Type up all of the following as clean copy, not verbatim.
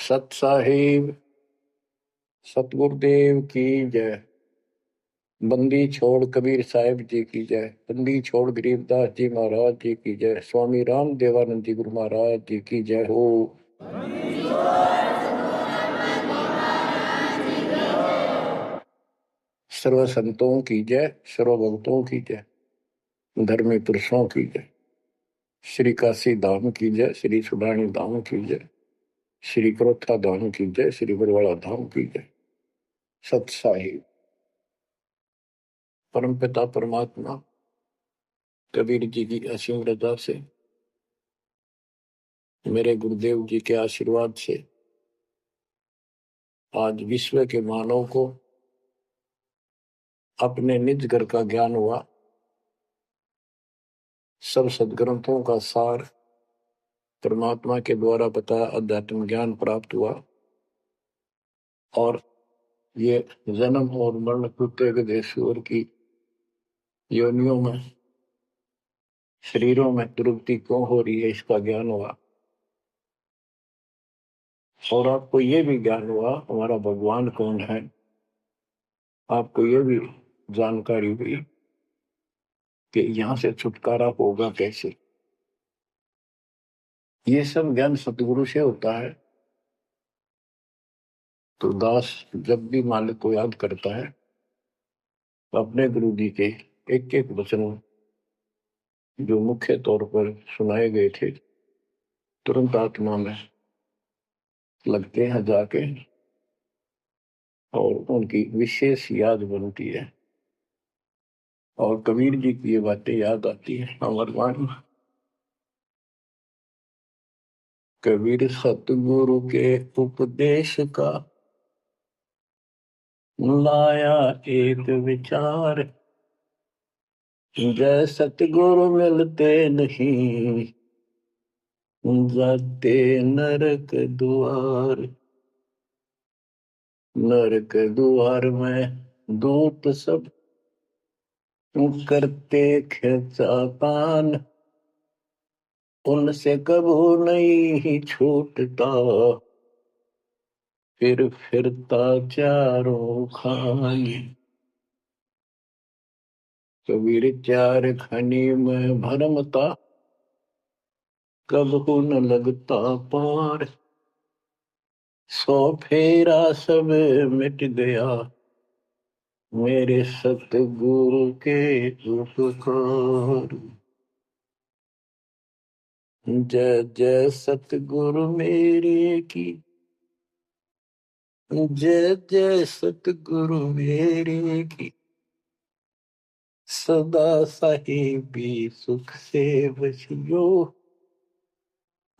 सत साहिब सतगुरुदेव की जय। बंदी छोड़ कबीर साहिब जी की जय। बंदी छोड़ गरीबदास जी महाराज जी की जय। स्वामी राम देवानंद जी गुरु महाराज जी की जय हो। सर्व संतों की जय, सर्व भक्तों की जय, धर्मी पुरुषों की जय। श्री काशी धाम की जय, श्री सुडानी धाम की जय, श्री क्रोथा धाम की जय, श्री बरवाड़ा धाम की जय। सत साहिब परमपिता परमात्मा कबीर जी की असीम रजा से, मेरे गुरुदेव जी के आशीर्वाद से आज विश्व के मानव को अपने निज घर का ज्ञान हुआ। सब सदग्रंथों का सार परमात्मा के द्वारा बताया अध्यात्म ज्ञान प्राप्त हुआ और ये जन्म और मरण प्रत्येक देशवर की योनियों में, शरीरों में तृप्ति क्यों हो रही है, इसका ज्ञान हुआ। और आपको ये भी ज्ञान हुआ हमारा भगवान कौन है। आपको ये भी जानकारी हुई कि यहां से छुटकारा होगा कैसे। ये सब ज्ञान सतगुरु से होता है। तो दास जब भी मालिक को याद करता है तो अपने गुरु जी के एक एक वचन जो मुख्य तौर पर सुनाए गए थे तुरंत आत्मा में लगते हैं जाके और उनकी विशेष याद बनती है और कबीर जी की ये बातें याद आती है। अमरवाणी कबीर सतगुरु के उपदेश का लाया एक विचार, जय सतगुरु मिलते नहीं जाते नरक द्वार। नरक द्वार में दूत सब करते खिंचातान, उनसे कबू नहीं छूटता फिर फिरता चारों खाने। कबीर चार खनी में भरमता, कबहू न लगता पार। सौ फेरा सब मिट गया मेरे सतगुरु के उपकार। जय जय सतगुरु मेरे की, जय जय सतगुरु मेरे की। सदा साहिबी सुख से बसियो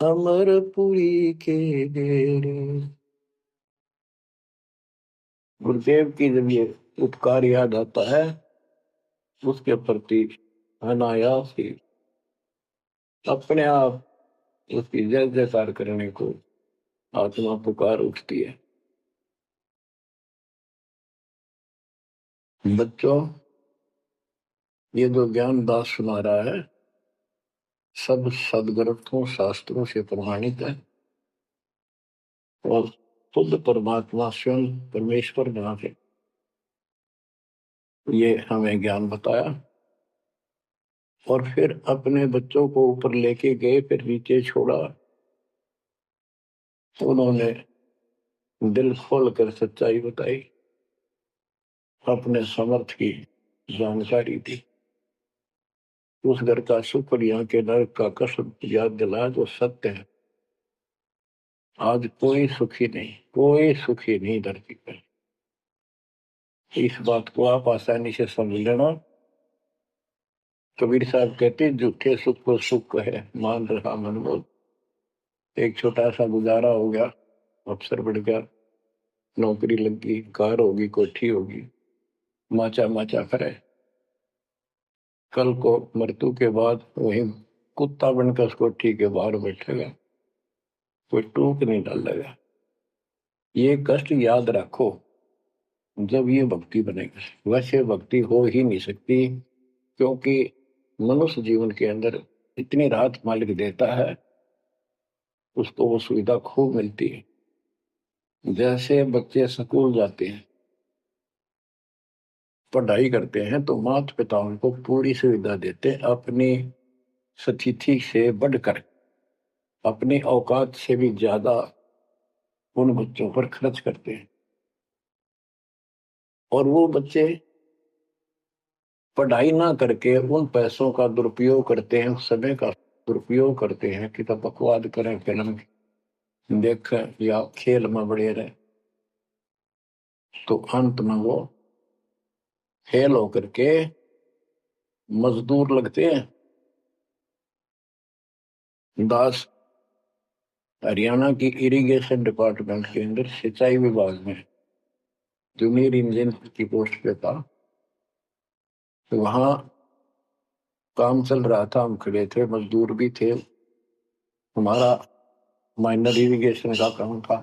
अमरपुरी के डेरे। गुरुदेव की जब ये उपकार याद आता है उसके प्रति अनायास ही अपने आप उसकी जय जयकार करने को आत्मा पुकार उठती है। बच्चों, ये जो ज्ञान दास सुना रहा है सब सदग्रंथों शास्त्रों से प्रमाणित है और खुद परमात्मा स्वयं परमेश्वर नाम है ये हमें ज्ञान बताया और फिर अपने बच्चों को ऊपर लेके गए, फिर नीचे छोड़ा। उन्होंने दिल खोल कर सच्चाई बताई, अपने समर्थ की जानकारी दी। उस घर का सुख और यहाँ के नरक का कष्ट याद दिलाया जो सत्य है। आज कोई सुखी नहीं, कोई सुखी नहीं धरती पर। इस बात को आप आसानी से समझ लेना। कबीर साहब कहते झूठे सुख को सुख है मान रहा मनमोल। एक छोटा सा गुजारा हो गया, अफसर बढ़ गया, नौकरी लग गई, कार होगी, कोठी होगी, माचा माचा करे। कल को मृत्यु के बाद वही कुत्ता बनकर कोठी के बाहर बैठेगा, कोई टूक नहीं डालेगा। ये कष्ट याद रखो जब ये भक्ति बनेगी। वैसे भक्ति हो ही नहीं सकती क्योंकि मनुष्य जीवन के अंदर इतनी राहत मालिक देता है, उसको वो सुविधा खूब मिलती है। जैसे बच्चे स्कूल जाते हैं, पढ़ाई करते हैं, तो माता पिता उनको पूरी सुविधा देते हैं, अपनी स्थिति से बढ़कर, अपनी औकात से भी ज्यादा उन बच्चों पर खर्च करते हैं। और वो बच्चे पढ़ाई ना करके उन पैसों का दुरुपयोग करते हैं, उस समय का दुरुपयोग करते हैं कि तो बकवाद करें, फिल्म देखें या खेल में बढ़े रहे, तो अंत में वो फेल होकर के मजदूर लगते हैं। दास हरियाणा की इरिगेशन डिपार्टमेंट के अंदर सिंचाई विभाग में जूनियर इंजीनियर की पोस्ट पे था। तो वहां काम चल रहा था, हम खड़े थे, मजदूर भी थे, हमारा माइनर इरिगेशन का काम था।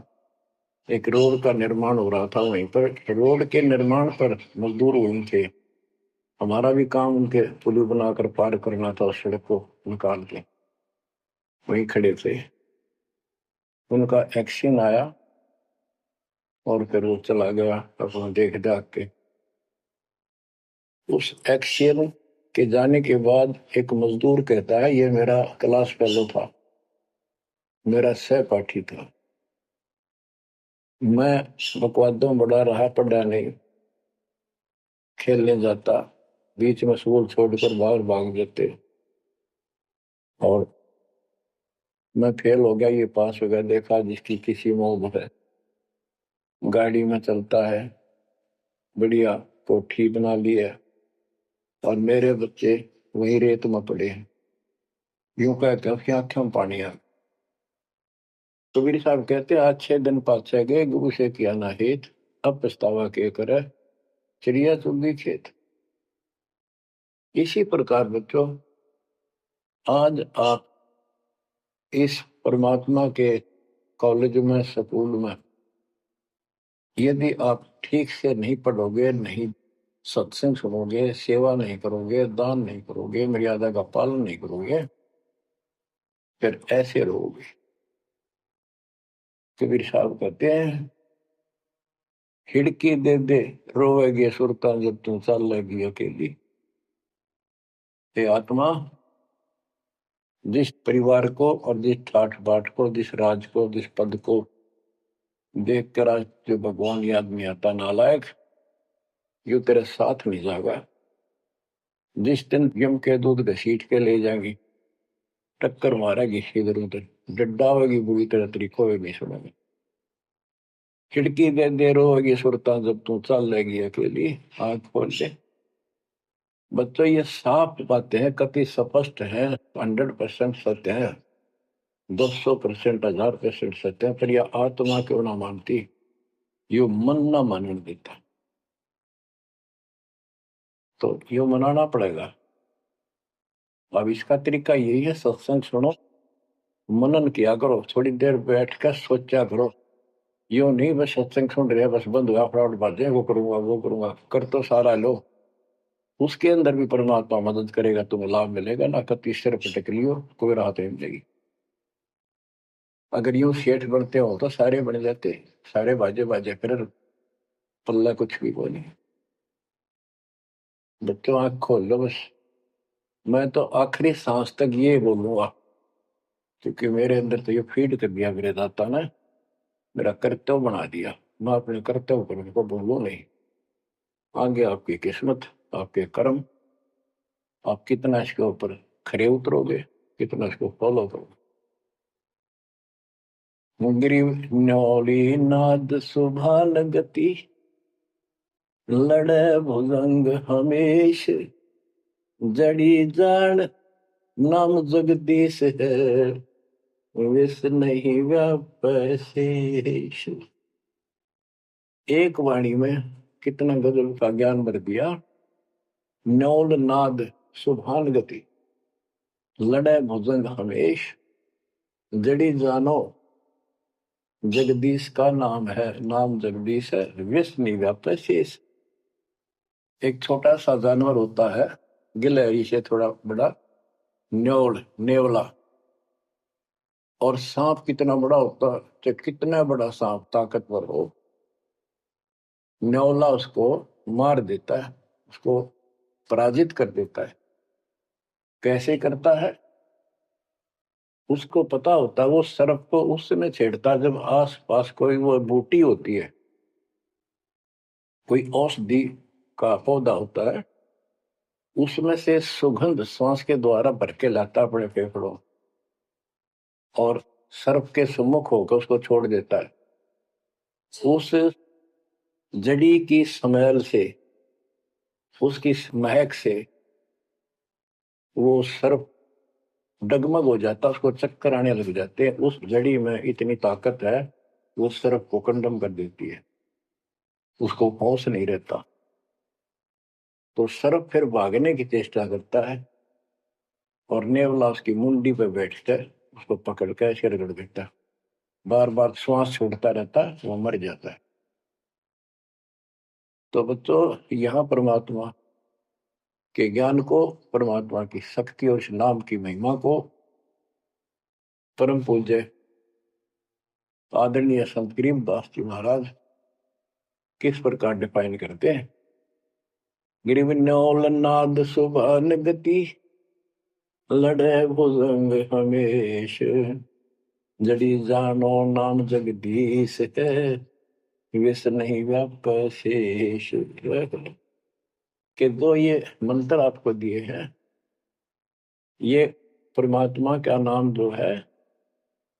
एक रोड का निर्माण हो रहा था वहीं पर, रोड के निर्माण पर मजदूर वहीं थे। हमारा भी काम उनके पुल बनाकर पार करना था, उस सड़क को निकाल के, वहीं खड़े थे। उनका एक्शन आया और फिर वो चला गया अपना देख दाख के। उस एक्शन के जाने के बाद एक मजदूर कहता है, ये मेरा क्लास फेलो था, मेरा सहपाठी था, मैं बकवादों बड़ा रहा, पढ़ा नहीं, खेलने जाता, बीच में स्कूल छोड़कर बाहर भाग जाते, और मैं फेल हो गया, ये पास हो गया। देखा जिसकी किसी मोह है, गाड़ी में चलता है, बढ़िया कोठी बना ली है, और मेरे बच्चे वही रेत में पड़े हैं। यूं कहते हैं, उसकी आंखों में पानी आ। कबीर साहब कहते हैं, आज 6 दिन पाछे गए, गुरु से किया ना हित, अब पछतावा के करे, चिड़िया चुगी खेत। इसी प्रकार बच्चों, आज आप इस परमात्मा के कॉलेज में, स्कूल में, यदि आप ठीक से नहीं पढ़ोगे, नहीं सत्संग सुनोगे, सेवा नहीं करोगे, दान नहीं करोगे, मर्यादा का पालन नहीं करोगे, फिर ऐसे रहोगे। कबीर साहब कहते हैं, खिड़की दे दे रोवेगी सुरता, जब तुम चल लेगी अकेली। हे आत्मा, जिस परिवार को और जिस ठाठ बाट को, जिस राज को, जिस पद को देख कर आज जो भगवान याद नहीं आता, नालायक, यू तेरे साथ नहीं जाएगा। जिस दिन यम के दूध घसीट के ले जाएंगी, टक्कर मारेगी इधर उधर, डड्डा होगी बुरी तरह, तरीकों में नहीं सुनेगी। खिड़की दे दे रोएगी सुरता, जब तू चल लेगी अकेली। आंख खोल दे। बच्चों, ये साफ बातें हैं, कति स्पष्ट है, 100% सत्य है, 200%, 1000% सत्य है, पर यह आत्मा क्यों ना मानती, यो मन ना मानने देता, तो यो मनाना पड़ेगा। अब इसका तरीका यही है, सत्संग सुनो, मनन किया करो, थोड़ी देर बैठ कर सोचा करो। यो नहीं बस सत्संग सुन रहे, बस बंद हुआ फटाफट बातें, वो करूंगा वो करूंगा, कर तो सारा लो, उसके अंदर भी परमात्मा मदद करेगा, तुम्हें लाभ मिलेगा ना। कति सिर पटक लियो, कोई राहत नहीं मिलेगी। अगर यूं सेठ बनते हो तो सारे बन जाते, सारे बाजे बाजे, फिर पल्ला कुछ भी को नहीं। बच्चों, आंख खोल लो बस। मैं तो आखिरी सांस तक ये बोलूंगा, क्योंकि मेरे अंदर तो ये फीड कर दिया मेरे दाता ने, मेरा कर्तव्य बना दिया। मैं अपने कर्तव्य पर उनको बोलूं नहीं। आगे आपकी किस्मत, आपके कर्म, आप कितना इसके ऊपर खरे उतरोगे, कितना इसको फॉलो करोगे। ग्रीव न्योली नाद सुभान गति, लड़े भुजंग हमेश, जड़ी जान नाम जगदीश है, विष नहीं व्यापै शेष। एक वाणी में कितना गजब का ज्ञान भर दिया। न्योल नाद सुभान गति, लड़े भुजंग हमेश, जड़ी जानो जगदीश का नाम है, नाम जगदीश है, विष नहीं व्यापै शेष। एक छोटा सा जानवर होता है, गिलहरी से थोड़ा बड़ा, न्योल, नेवला, और सांप कितना बड़ा होता है, तो कितना बड़ा सांप ताकतवर हो, न्योला उसको मार देता है, उसको पराजित कर देता है। कैसे करता है? उसको पता होता है वो सर्प को उस समय छेड़ता है जब आस पास कोई वो बूटी होती है, कोई औषधि का पौधा होता है, उसमें से सुगंध श्वास के द्वारा भर के लाता अपने फेफड़ों, और सर्प के सम्मुख होकर उसको छोड़ देता है। उस जड़ी की स्मेल से, उसकी महक से वो सर्प डगमग हो जाता, उसको चक्कर आने लग जाते हैं। उस जड़ी में इतनी ताकत है, वो सर्प को कंडम कर देती है, उसको होश नहीं रहता। तो सर्प फिर भागने की चेष्टा करता है, और नेवला उसकी मुंडी पे बैठकर उसको पकड़ कर ऐसे रगड़ देता है, बार बार श्वास छोड़ता रहता है, वो मर जाता है। तो बच्चों, यहाँ परमात्मा के ज्ञान को, परमात्मा की शक्ति और उस नाम की महिमा को परम पूज्य आदरणीय संत गरीबदास जी महाराज किस प्रकार डिफाइन करते हैं। गिरिवन्योल नाद सुभान गति, लड़े भुजंग हमेश, जड़ी जानो नाम जगदीश है, विष नहीं व्याप शेष। के दो ये मंत्र आपको दिए हैं, ये परमात्मा का नाम जो है,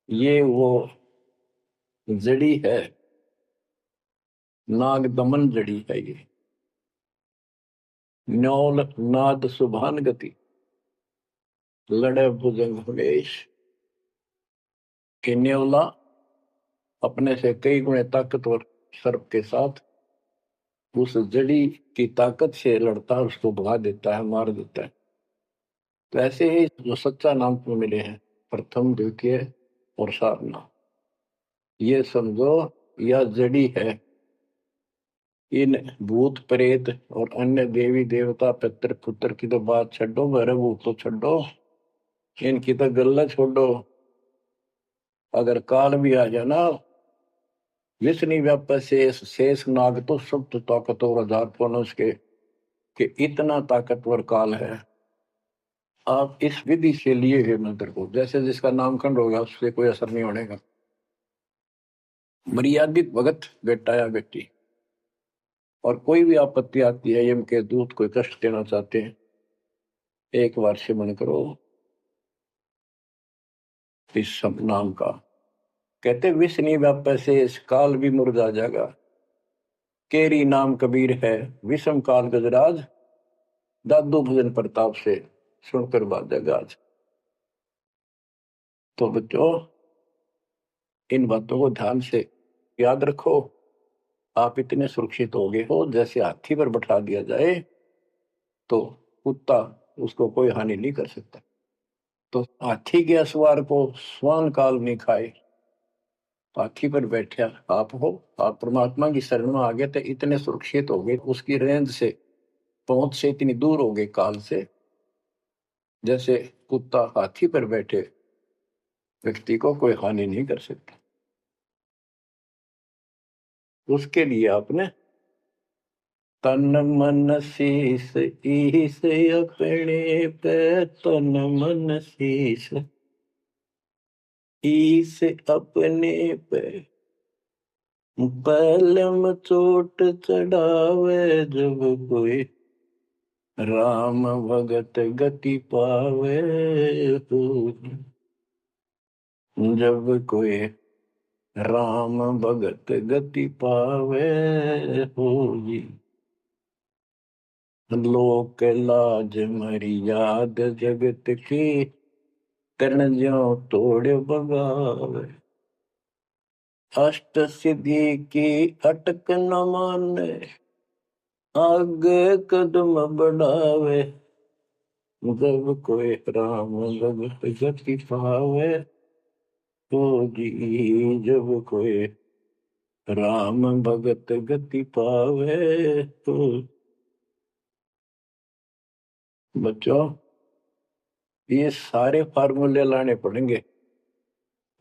ये वो जड़ी है, नाग दमन जड़ी है। ये न्योल नाद सुभान गति, लड़े भुजंग हमेश। कि न्योला अपने से कई गुणे ताकतवर सर्प के साथ उस जड़ी की ताकत से लड़ता है, उसको भगा देता है, मार देता है। तो ऐसे ही जो सच्चा नाम को मिले हैं, प्रथम द्वितीय और सारना, ये समझो यह जड़ी है। इन भूत प्रेत और अन्य देवी देवता पितृ पुत्र की तो बात छोड़ो, मेरे भूत तो छोड़ो, इनकी तो गल्ला छोड़ो। अगर काल भी आ जाए ना, विष्णु व्याप शेष, शेष नाग तो सुप्त ताकतवर हजार पुनः के, कि इतना ताकतवर काल है। आप इस विधि से लिए हुए मंत्र को, जैसे जिसका नामकरण होगा उससे कोई असर नहीं होने का। मर्यादित भगत बेटा या बेटी, और कोई भी आपत्ति आती है, यम के दूत कोई कष्ट देना चाहते हैं, एक बार सिमरण करो इस सब नाम का। कहते विष नहीं व्याप से इस काल भी मुरझा जाएगा, केरी नाम कबीर है, विषम काल गजराज, दादू भजन प्रताप से सुनकर बाजेगा आज। तो बच्चों, इन बातों को ध्यान से याद रखो। आप इतने सुरक्षित हो गए हो, जैसे हाथी पर बैठा दिया जाए तो कुत्ता उसको कोई हानि नहीं कर सकता। तो हाथी के असवार को स्वान काल नहीं खाए, हाथी पर बैठा आप हो, आप परमात्मा की शरण में आ गए तो इतने सुरक्षित हो गए, उसकी रेंज से, पहुंच से इतनी दूर हो गए काल से, जैसे कुत्ता हाथी पर बैठे व्यक्ति को कोई हानि नहीं कर सकता। उसके लिए आपने तन मन शीस ईस अपने पे, तन मन शीस ईस अपने पे, पलम चोट चढ़ावे जब कोई, राम भगत गति पावे हो। जब कोई राम भगत गति पावे हो जी, लोक लाज मर्याद जगत की, तरण ज्यों तोड़ बगावे। अष्ट सिद्धि की अटक न माने, आगे कदम बढ़ावे। जब कोई राम भगत गति पावे तो जी, जब कोई राम भगत गति पावे तो। बच्चों, ये सारे फार्मूले लाने पड़ेंगे,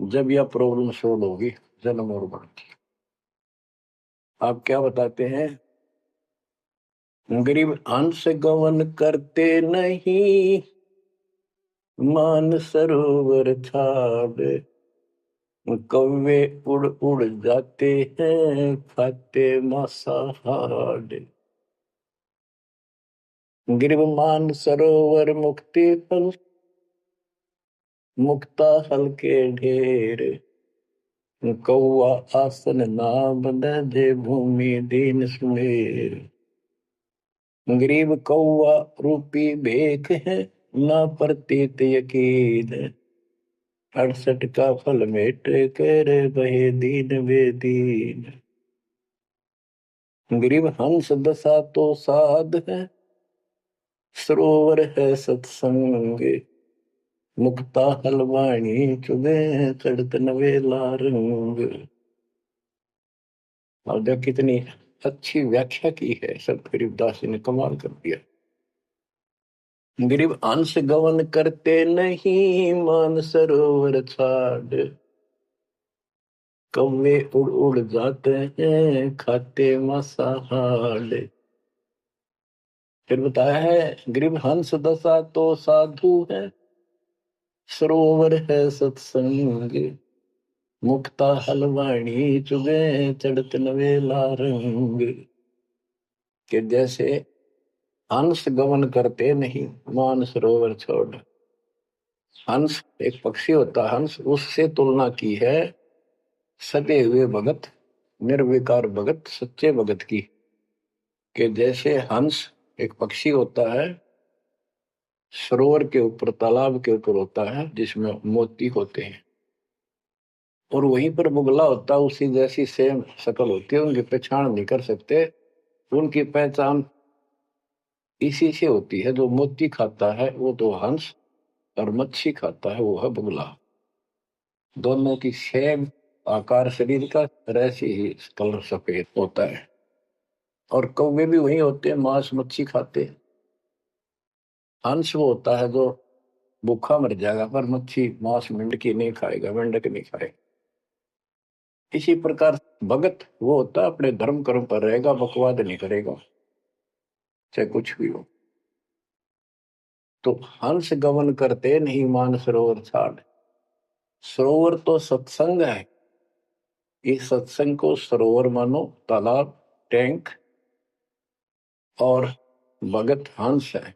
जब यह प्रॉब्लम सोल्व होगी जन्म और मरण की। आप क्या बताते हैं? गरीब अंश गवन करते नहीं, मान सरोवर छाड़, कौवे उड़ उड़ जाते हैं, खाते मांसाहार। गिरव मान सरोवर मुक्ति फल, मुक्ता हल के ढेर, कौआ आसन नाम दे भूमि दीन सुमेर। गरीब कौआ रूपी भेख है, ना प्रतीत यकीन, 68 का फल मेट कर बहे दीन बेदीन। गरीब हंस दशा तो साध है, सरोवर है सत्संग, मुक्ता हलवाणी चुगे चढ़त नवेला रंग। और जो कितनी अच्छी व्याख्या की है संत गरीबदास जी ने, कमाल कर दिया। गरीब अंश गवन करते नहीं, मान सरोवर छाड़, कौवे उड़ उड़ जाते हैं, खाते मांसाहार। फिर बताया है, गरीब हंस दशा तो साधु है, सरोवर है सत्संग, मुक्ता हलवाणी चुगे चढ़त नवेला रंग। कि जैसे हंस गमन करते नहीं, मान सरोवर छोड़। हंस एक पक्षी होता है, हंस उससे तुलना की है सदे हुए भगत, निर्विकार भगत, सच्चे भगत की। कि जैसे हंस एक पक्षी होता है, सरोवर के ऊपर, तालाब के ऊपर होता है जिसमें मोती होते हैं, और वहीं पर बुगला होता है, उसी जैसी सेम शक्ल होती है, उनकी पहचान नहीं कर सकते। उनकी पहचान इसी से होती है, जो मोती खाता है वो तो हंस, और मच्छी खाता है वो है बुगला। दोनों की सेम आकार शरीर का, ऐसे ही कलर सफेद होता है। और कौवे भी वही होते हैं, मांस मच्छी खाते हैं। हंस वो होता है जो भूखा मर जाएगा, पर मच्छी मांस मेंढकी नहीं खाएगा, मेंढक नहीं खाएगा। इसी प्रकार भगत वो होता है, अपने धर्म कर्म पर रहेगा, बकवाद नहीं करेगा, चाहे कुछ भी हो। तो हंस गमन करते नहीं, मान सरोवर छाड़। सरोवर तो सत्संग है, इस सत्संग को सरोवर मानो, तालाब, टैंक, और भगत हंस है,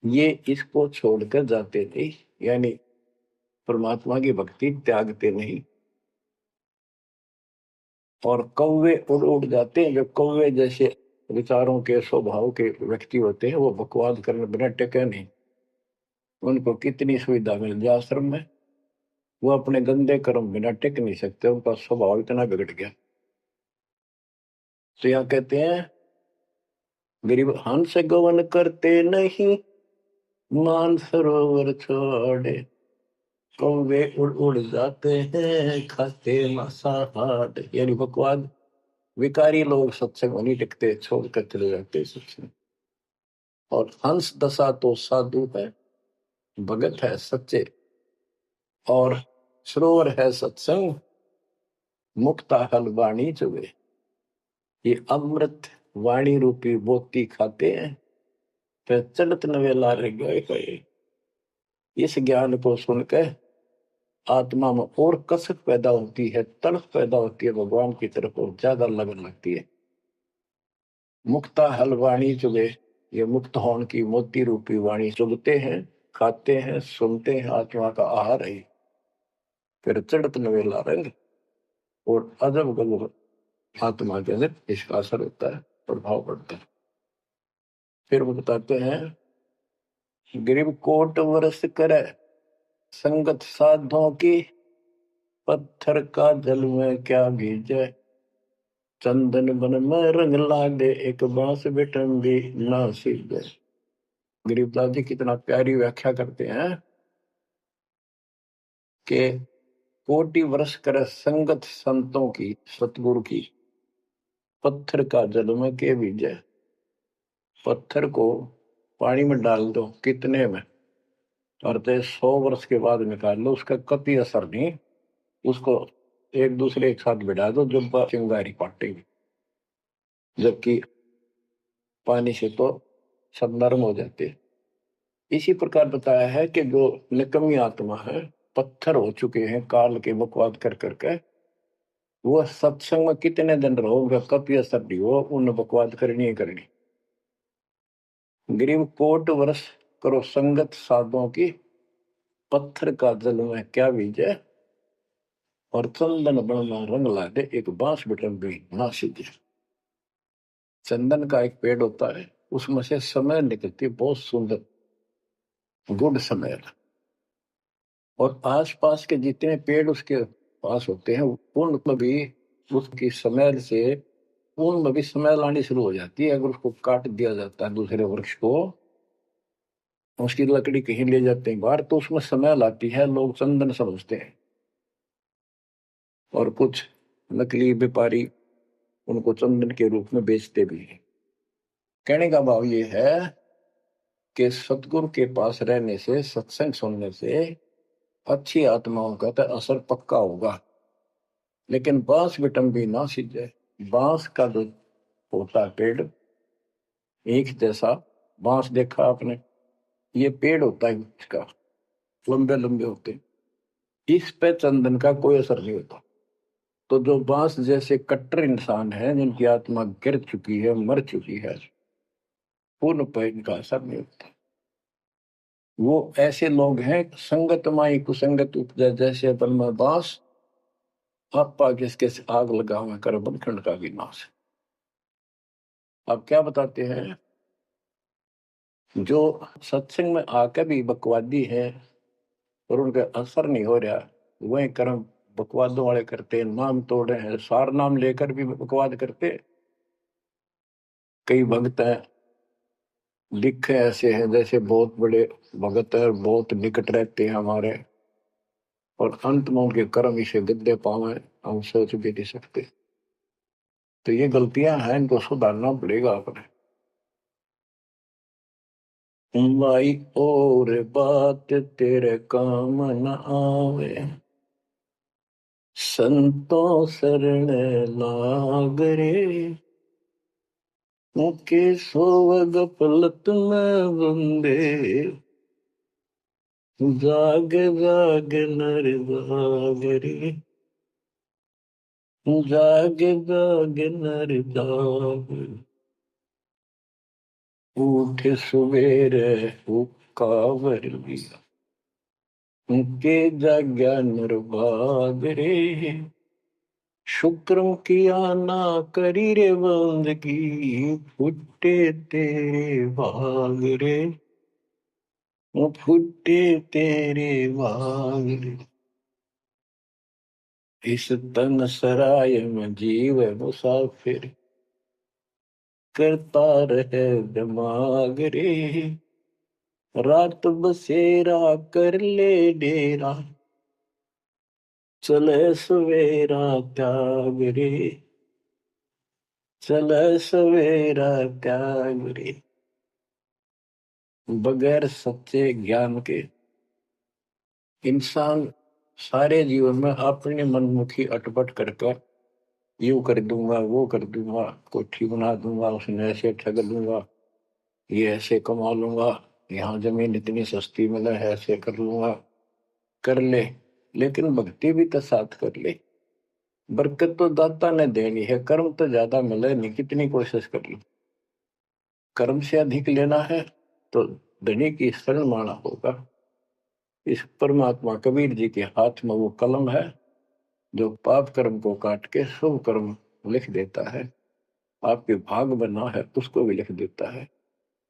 ये इसको छोड़कर जाते थे, यानी परमात्मा की भक्ति त्यागते नहीं। और कौवे उड़ उड़ जाते हैं, जो कौवे जैसे विचारों के स्वभाव के व्यक्ति होते हैं, वो बकवाद करने बिना टेके नहीं। उनको कितनी सुविधा मिल जाए आश्रम में, वो अपने गंदे कर्म बिना टिक नहीं सकते, उनका स्वभाव इतना बिगड़ गया। तो यहाँ कहते हैं, गरीब हंस गवन करते नहीं, मान सरोवर छोड़े, कौवे उड़ उड़ जाते हैं, खाते मांसाहार। यानी बकवाद, विकारी लोग सत्संग में नहीं टिकते, छोड़कर चले जाते सत्संग। और हंस दशा तो साधु है, भगत है सच्चे, और सरोवर है सत्संग, मुक्ता हल वाणी चुगे। ये अमृत वाणी रूपी मोती खाते हैं, फिर चलत नवेला रह गए। इस ज्ञान को सुनकर आत्मा में और कसक पैदा होती है, तड़प पैदा होती है भगवान की तरफ, और ज्यादा लगन लगती है। मुक्ता हल वाणी चुगे, ये मुक्त होने की मोती रूपी वाणी चुगते हैं, खाते हैं, सुनते हैं, आत्मा का आहार है। फिर चढ़त नवेला रंग, और अजब गजब आत्मा के अंदर इसका असर होता है, प्रभाव पड़ता है। फिर वो बताते हैं, गरीब कोट वर्ष करे, संगत साधों की, पत्थर का जल में क्या भीजे, चंदन बन में रंग लागे, एक बांस बेटन भी ना सीधे। गरीबदास जी कितना प्यारी व्याख्या करते हैं कि कोटि वर्ष करे संगत संतों की, सतगुरु की, पत्थर का जल में के भीजे। पत्थर को पानी में डाल दो, कितने में? और तो 100 वर्ष के बाद निकाल लो, उसका कभी असर नहीं। उसको एक दूसरे एक साथ बिठा दो, जब चिंगारी पाटेगी, जबकि पानी से तो सब नरम हो जाते हैं। इसी प्रकार बताया है कि जो निकम्मी आत्मा है, पत्थर हो चुके हैं काल के बकवाद कर करके, वो सत्संग में कितने दिन रहो, उनका कभी असर नहीं हो, उन बकवाद करनी ही करनी। गरीब कोट वर्ष करो संगत साधुओं की, पत्थर का जल में क्या बीजे, और चंदन बनना रंग ला दे, एक बांस बिटन भी ना सीधे। चंदन का एक पेड़ होता है, उसमें से समय निकलती है बहुत सुंदर, गुड समय। और आसपास के जितने पेड़ उसके पास होते हैं, उनमें भी उसकी स्मेल से उनमें भी स्मेल आनी शुरू हो जाती है। अगर उसको काट दिया जाता है दूसरे वृक्ष को, उसकी लकड़ी कहीं ले जाते हैं बाहर, तो उसमें स्मेल आती है, लोग चंदन समझते हैं। और कुछ नकली व्यापारी उनको चंदन के रूप में बेचते भी हैं। कहने का भाव ये है कि सतगुरु के पास रहने से, सत्संग सुनने से अच्छी आत्माओं का तो असर पक्का होगा, लेकिन बांस बिटम भी ना सीजे। बांस का जो होता है पेड़, एक जैसा बांस देखा आपने, ये पेड़ होता है इसका, लंबे लंबे होते हैं, इस पे चंदन का कोई असर नहीं होता। तो जो बांस जैसे कट्टर इंसान है, जिनकी आत्मा गिर चुकी है, मर चुकी है, उन पर इनका असर नहीं होता। वो ऐसे लोग हैं, संगत माई कुसंगत उपजा, जैसे अपन में बांस, आपा किसके आग लगा हुआ कर बनखंड का विनाश। अब क्या बताते हैं, जो सत्संग में आकर भी बकवादी है और उनका असर नहीं हो रहा, वही कर्म बकवादों वाले करते, नाम तोड़े हैं, सार नाम लेकर भी बकवाद करते। कई भक्त हैं, लिखे ऐसे हैं जैसे बहुत बड़े भगत है, बहुत निकट रहते हैं हमारे, और अंत में उनके कर्म इसे गद्दे पावे, हम सोच भी नहीं सकते। तो ये गलतियां हैं, इनको सुधारना पड़ेगा अपने। भाई और बात तेरे काम न आवे, संतों शरण लाग रे, मुके सोवग पलत में बंदे, जाग जाग नर जाग रे, जाग जाग नर जाग, उठ सवेरे उकावर लिया, उनके जाग्या नर भाग रे, शुक्रम किया ना करी रे बंदगी, फुटे तेरे भाग रे, फुटे तेरे भाग रे। इस तन सराय में जीव मुसाफिर, करता रहे दिमाग रे, रात बसेरा कर ले डेरा, चले सवेरा त्याग रे, चले सवेरा त्याग रे। बगैर सच्चे ज्ञान के इंसान सारे जीवन में अपने मनमुखी अटपट करके, यूं कर दूंगा, वो कर दूंगा, कोठी बना दूंगा, उसने ऐसे ठग लूंगा, ये ऐसे कमा लूंगा, यहाँ जमीन इतनी सस्ती मिले है, ऐसे कर लूंगा, कर ले। लेकिन भक्ति भी तो साथ कर ले, बरकत तो दाता ने देनी है, कर्म तो ज्यादा मिले नहीं, कितनी कोशिश कर लो, कर्म से अधिक लेना है तो धनी की शरण माना होगा। इस परमात्मा कबीर जी के हाथ में वो कलम है, जो पाप कर्म को काट के शुभ कर्म लिख देता है। आपके भाग बना है उसको भी लिख देता है,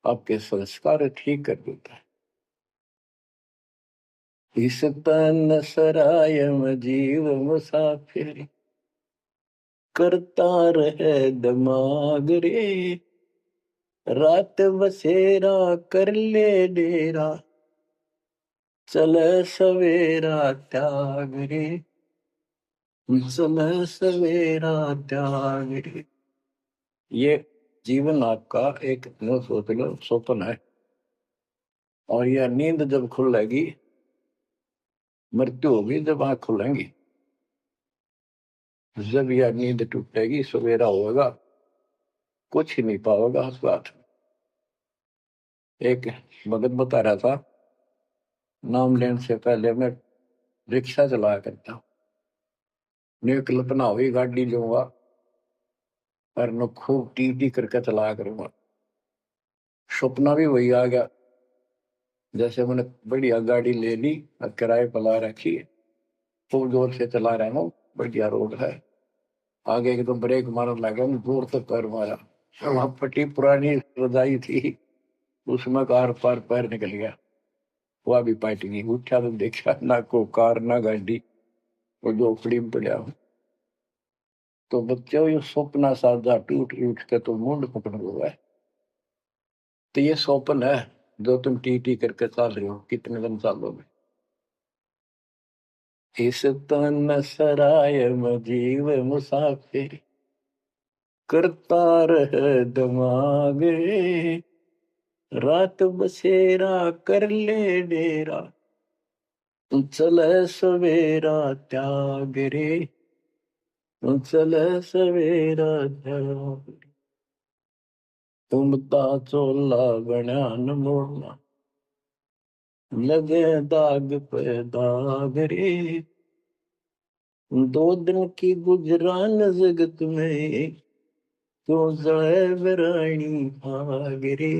आपके संस्कार ठीक कर देता है। इस तन सराय में जीव मुसाफिर, करता रहे दिमाग रे, रात बसेरा कर ले डेरा, चले सवेरा त्याग रे, चले सवेरा त्याग रे। ये जीवन आपका एक न सोच लो स्वप्न है, और यह नींद जब खुलेगी, मृत्यु होगी जब आंख खुलेंगी, जब यह नींद टूटेगी, सवेरा होगा, कुछ ही नहीं पाओगा उस बात। एक भगत बता रहा था, नाम लेने से पहले मैं रिक्शा चलाया करता हूँ, ने कल्पना हुई गाड़ी लूंगा और न खूब टी टी करके चलाया करूंगा। सपना भी वही आ गया, जैसे मैंने बढ़िया गाड़ी ले ली और किराए पर ला रखी है, खूब जोर से चला रहा हूँ, बढ़िया रोड है, आगे एकदम ब्रेक मारने लगा, जोर से पैर मारा, वहां फटी पुरानी रजाई थी, उसमें कार पार पैर निकल गया, वह भी पाट गई। उठा तो देखा ना को कार ना गाड़ी, वो झोपड़ी में पड़ा हूँ। तो बच्चों ये सपना साधा टूट उठ के तो मुंड पकड़ हुआ है। तो ये स्वप्न है जो तुम टी टी करके चल रहे हो, कितने दिन चालोगे। इस तन सराय में जीव मुसाफिर, करता रहे दिमाग रे, रात बसेरा कर ले डेरा, चले सवेरा त्याग रे, चले सवेरा त्याग। तुमता चोला बना न मोड़ना, लगे दाग पे दाग रे, दो दिन की गुजरान जगत में, क्यों जड़े बरानी आग रे,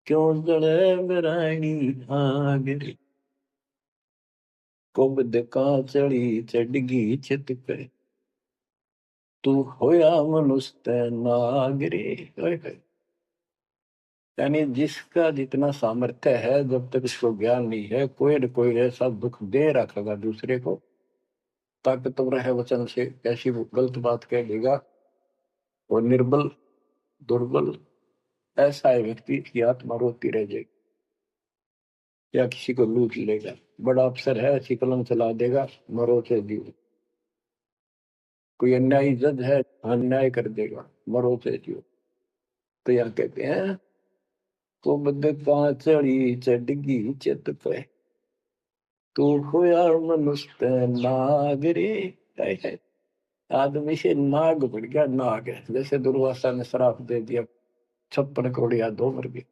क्यों जड़े बरानी आग रे। कुबद का चढ़ी चढ़गी छित पे, तू होया मनुष्य नाग रे। यानी जिसका जितना सामर्थ्य है, जब तक इसको ज्ञान नहीं है, कोई न कोई ऐसा दुख दे रखेगा दूसरे को, ताकतवर है वचन से कैसी वो गलत बात कह देगा, और निर्बल दुर्बल ऐसा है व्यक्ति की आत्मा रोती रह जाएगी, या किसी को लूट लेगा। बड़ा अफसर है, ऐसी कलम चला देगा, मरो से जीव। कोई अन्यायी जज है, अन्याय कर देगा, मरो से जीव। तो यह कहते हैं, तो बद का चढ़ी चढ़गी चित पे, तू होया मनुष्य नाग रे। है आदमी से नाग बढ़ गया, नाग है। जैसे दुर्वासा ने श्राप दे दिया, 56 करोड़ यादव मर गए।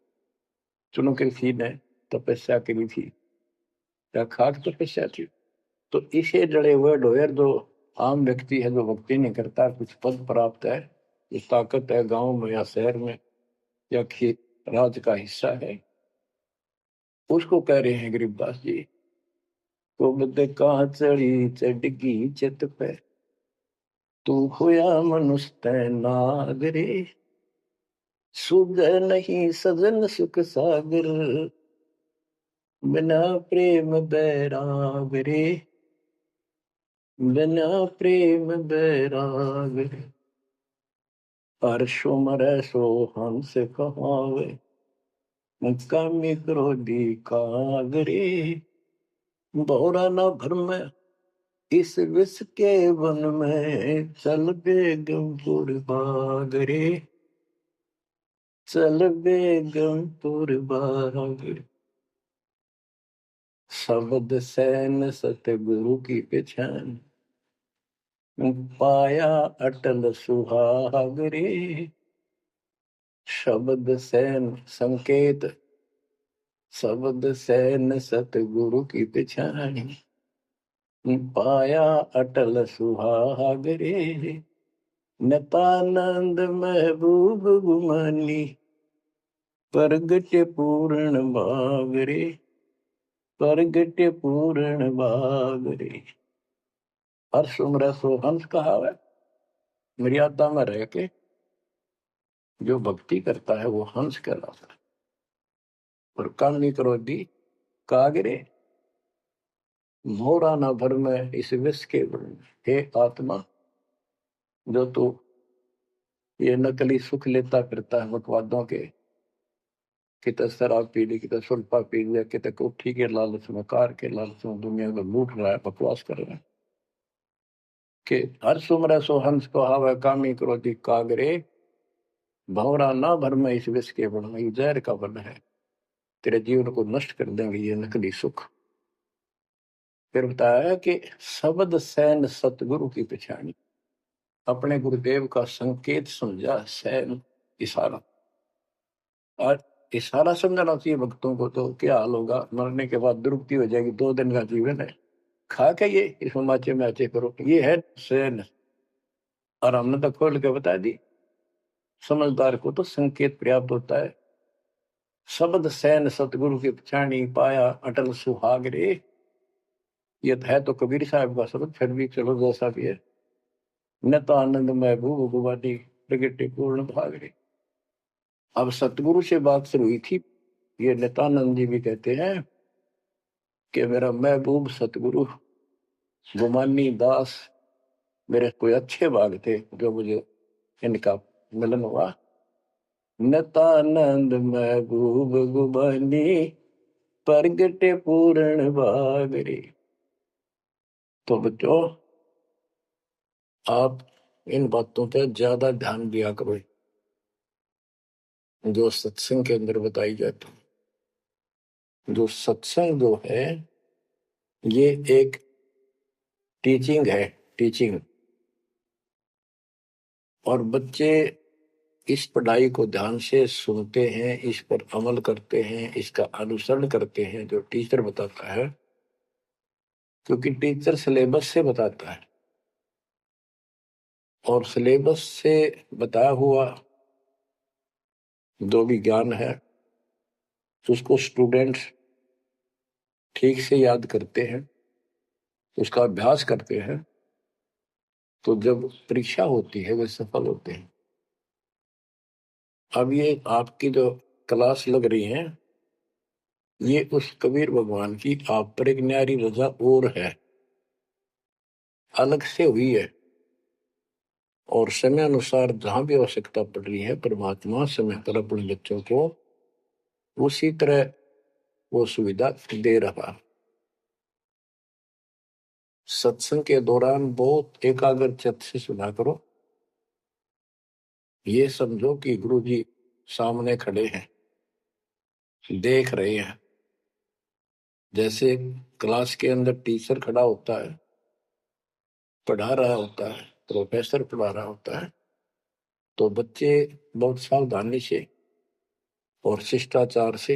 चुनौती ने तपस्या करी थी, या खाक तपस्या थी। तो इसे जड़े हुए ढोयर जो आम व्यक्ति है, जो भक्ति नहीं करता, कुछ पद प्राप्त है, जो ताकत है गांव में या शहर में या राज का हिस्सा है, उसको कह रहे हैं गरीबदास जी, तो बदे कहा चढ़ी चढ़गी चित पे, तू होया मनुष्य नाग रे, सुध नहीं सजन सुख सागर, बिना प्रेम बैराग रे, बिना प्रेम बैराग रे। अर्शो मरे सो हंस कहावे, कामी क्रोधी कागरे, भौरा न भरम इस विष के वन में, चल बेगमपुर बागरे, चल बेगमपुर बागरे। शब्द सैन सतगुरु की पहचान, पाया अटल सुहाग रे। शब्द सैन संकेत, शब्द सैन सतगुरु की पहचान, पाया अटल सुहाग रे। नतानंद महबूब गुमानी, प्रगट पूर्ण भाग रे, प्रगट पूर्ण भाग रे। हर्ष उम्र सो हंस कहा है, मर्यादा में रह के जो भक्ति करता है वो हंस कहलाता है। और कामी क्रोधी कागरे, मोरा न भर में इस विष के वन। हे आत्मा, जो तू ये नकली सुख लेता फिरता है मतवादों के, कितने शराब पी ली, कितने सुल्फा पी लिया, कितने कोठी के लालच में, कार के लालच में दुनिया को लूट रहा है, बकवास कर रहा है, कि हर सुमर सो हंस को हावे, कामी क्रोधी कागरे, भंवरा ना भर में इस विष के वन में, जहर का वन है। तेरे जीवन को नष्ट कर देंगे ये नकली सुख। फिर बताया कि शब्द सैन सतगुरु की पहचानी, अपने गुरुदेव का संकेत समझा सैन, इशारा। और इशारा समझना चाहिए भक्तों को, तो क्या हाल होगा, मरने के बाद दुर्गति हो जाएगी। 2 दिन का जीवन है, खा के ये इस माचे में आचे करो, ये है सैन। और हमने तो खोल के बता दी, समझदार को तो संकेत पर्याप्त होता है। शब्द सैन सतगुरु की पहचानी, पाया अटल सुहाग रे। ये है तो कबीर साहब का शब्द, फिर भी चलो जैसा भी है। न तो आनंद महबूब गुवानी प्रगटे पूर्ण भाग रे। अब सतगुरु से बात शुरू हुई थी। ये नित्यानंद जी भी कहते हैं कि मेरा महबूब सतगुरु गुमानी दास, मेरे कोई अच्छे भाग थे जो मुझे इनका मिलन हुआ। नित्यानंद महबूब गुमानी प्रगटे पूर्ण भाग रे। तो बच्चों, आप इन बातों पे ज्यादा ध्यान दिया करो जो सत्संग के अंदर बताई जाती है। जो सत्संग जो है ये एक टीचिंग है, टीचिंग। और बच्चे इस पढ़ाई को ध्यान से सुनते हैं, इस पर अमल करते हैं, इसका अनुसरण करते हैं जो टीचर बताता है, क्योंकि टीचर सिलेबस से बताता है। और सिलेबस से बताया हुआ जो भी ज्ञान है उसको स्टूडेंट्स ठीक से याद करते हैं, उसका अभ्यास करते हैं, तो जब परीक्षा होती है वे सफल होते हैं। अब ये आपकी जो क्लास लग रही है, ये उस कबीर भगवान की आप पर एक न्यारी रजा और है, अलग से हुई है। और समय अनुसार जहां भी आवश्यकता पड़ रही है, परमात्मा समय पर अपने बच्चों को उसी तरह वो सुविधा दे रहा। सत्संग के दौरान बहुत एकाग्र चित्त से सुना करो। ये समझो कि गुरु जी सामने खड़े हैं, देख रहे हैं। जैसे क्लास के अंदर टीचर खड़ा होता है, पढ़ा रहा होता है, प्रोफेसर पढ़ा रहा होता है, तो बच्चे बहुत सावधानी से और शिष्टाचार से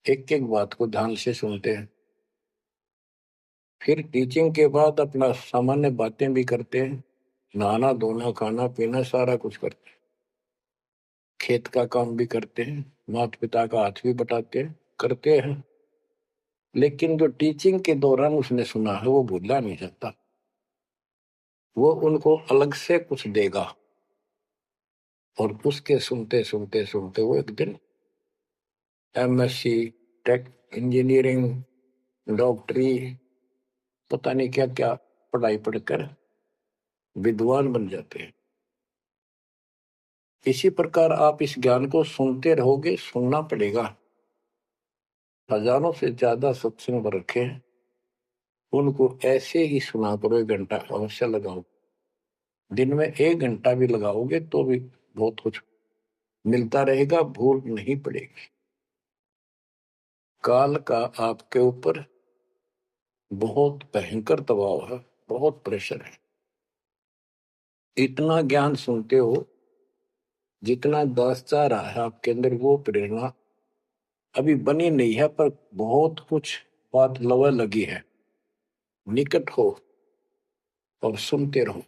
एक एक बात को ध्यान से सुनते हैं। फिर टीचिंग के बाद अपना सामान्य बातें भी करते हैं, नहाना धोना खाना पीना सारा कुछ करते हैं, खेत का काम भी करते हैं, माता पिता का हाथ भी बटाते हैं, करते हैं। लेकिन जो टीचिंग के दौरान उसने सुना है वो भूलना नहीं चाहता, वो उनको अलग से कुछ देगा। और उसके सुनते सुनते सुनते वो एक दिन एमएससी, टेक, इंजीनियरिंग, डॉक्टरी, पता नहीं क्या क्या पढ़ाई पढ़कर विद्वान बन जाते हैं। इसी प्रकार आप इस ज्ञान को सुनते रहोगे, सुनना पड़ेगा। हजारों से ज्यादा सत्संग रखे हैं, उनको ऐसे ही सुना करो। 1 घंटा अवश्य लगाओ, दिन में 1 घंटा भी लगाओगे तो भी बहुत कुछ मिलता रहेगा, भूल नहीं पड़ेगी। काल का आपके ऊपर बहुत भयंकर दबाव है, बहुत प्रेशर है। इतना ज्ञान सुनते हो, जितना दास चाह रहा है आपके अंदर, वो प्रेरणा अभी बनी नहीं है, पर बहुत कुछ बात लवा लगी है। निकट हो और सुनते रहो।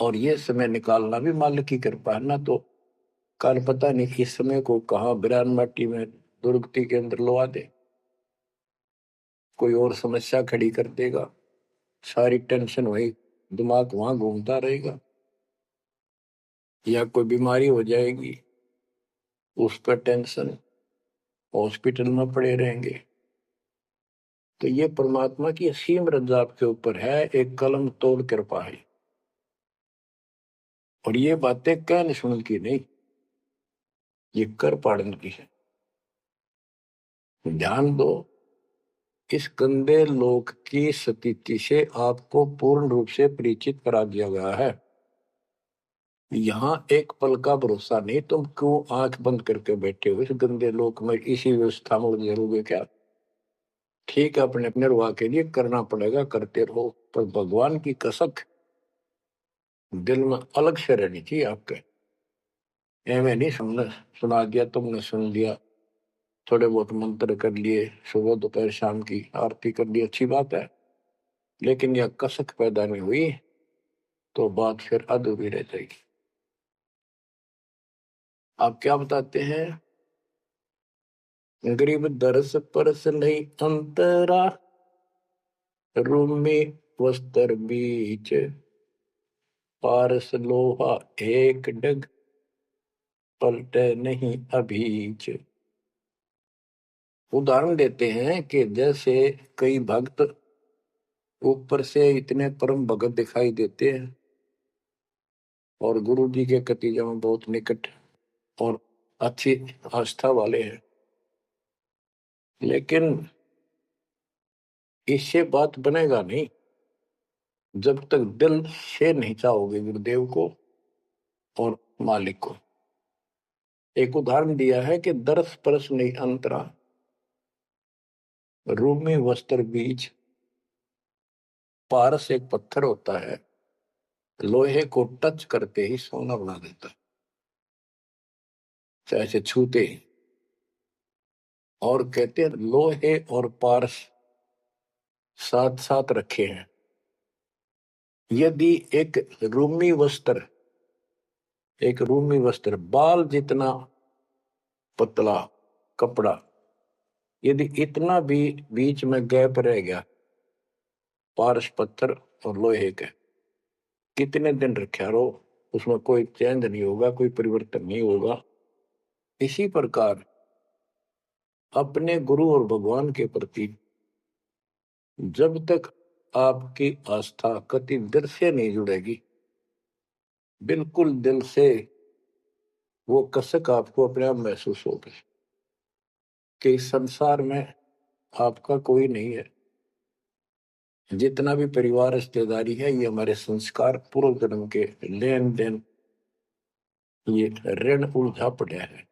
और ये समय निकालना भी मालिक की कृपा है ना। तो कल पता नहीं इस समय को कहाँ बिरान माटी में दुर्गति के अंदर लवा दे, कोई और समस्या खड़ी कर देगा, सारी टेंशन वही दिमाग वहां घूमता रहेगा, या कोई बीमारी हो जाएगी उस पर टेंशन, हॉस्पिटल में पड़े रहेंगे। तो ये परमात्मा की असीम रजा आपके ऊपर है, एक कलम तोड़ कृपा है। और ये बातें कहने सुन की नहीं, ये कर पाड़न की है। ध्यान दो, इस गंदे लोक की स्थिति से आपको पूर्ण रूप से परिचित करा दिया गया है। यहाँ एक पल का भरोसा नहीं, तुम क्यों आंख बंद करके बैठे हो इस गंदे लोक में, इसी व्यवस्था में उलझे रहोगे क्या? ठीक है, अपने अपने निर्वाह के लिए करना पड़ेगा, करते रहो, पर भगवान की कसक दिल में अलग से रहनी चाहिए आपके। एवं नहीं सुनना, सुना दिया तुमने, सुन लिया, थोड़े बहुत मंत्र कर लिए, सुबह दोपहर शाम की आरती कर ली, अच्छी बात है, लेकिन यह कसक पैदा नहीं हुई तो बात फिर अधूरी रह जाएगी। आप क्या बताते हैं? गरीब दरस परस नहीं अंतरा, रूमी वस्त्र बीच, पारस लोहा एक डग, पलटे नहीं अभीच। उदाहरण देते हैं कि जैसे कई भक्त ऊपर से इतने परम भगत दिखाई देते हैं और गुरु जी के कतीजा में बहुत निकट और अच्छी आस्था वाले हैं, लेकिन इससे बात बनेगा नहीं जब तक दिल से नहीं चाहोगे गुरुदेव को और मालिक को। एक उदाहरण दिया है कि दरस परस नहीं अंतरा, रूमी वस्त्र बीच। पारस एक पत्थर होता है, लोहे को टच करते ही सोना बना देता है, चाहे से छूते ही। और कहते हैं लोहे और पारस साथ साथ रखे हैं। यदि एक रूमी वस्त्र बाल जितना पतला कपड़ा, यदि इतना भी बीच में गैप रह गया, पारस पत्थर और लोहे के, कितने दिन रखा रहो, उसमें कोई चेंज नहीं होगा, कोई परिवर्तन नहीं होगा। इसी प्रकार अपने गुरु और भगवान के प्रति जब तक आपकी आस्था कति दिल से नहीं जुड़ेगी, बिल्कुल दिल से, वो कसक आपको अपने आप महसूस होगी कि इस संसार में आपका कोई नहीं है। जितना भी परिवार रिश्तेदारी है, ये हमारे संस्कार पूर्व जन्म के लेन देन, ये ऋण उलझा पड़ा है।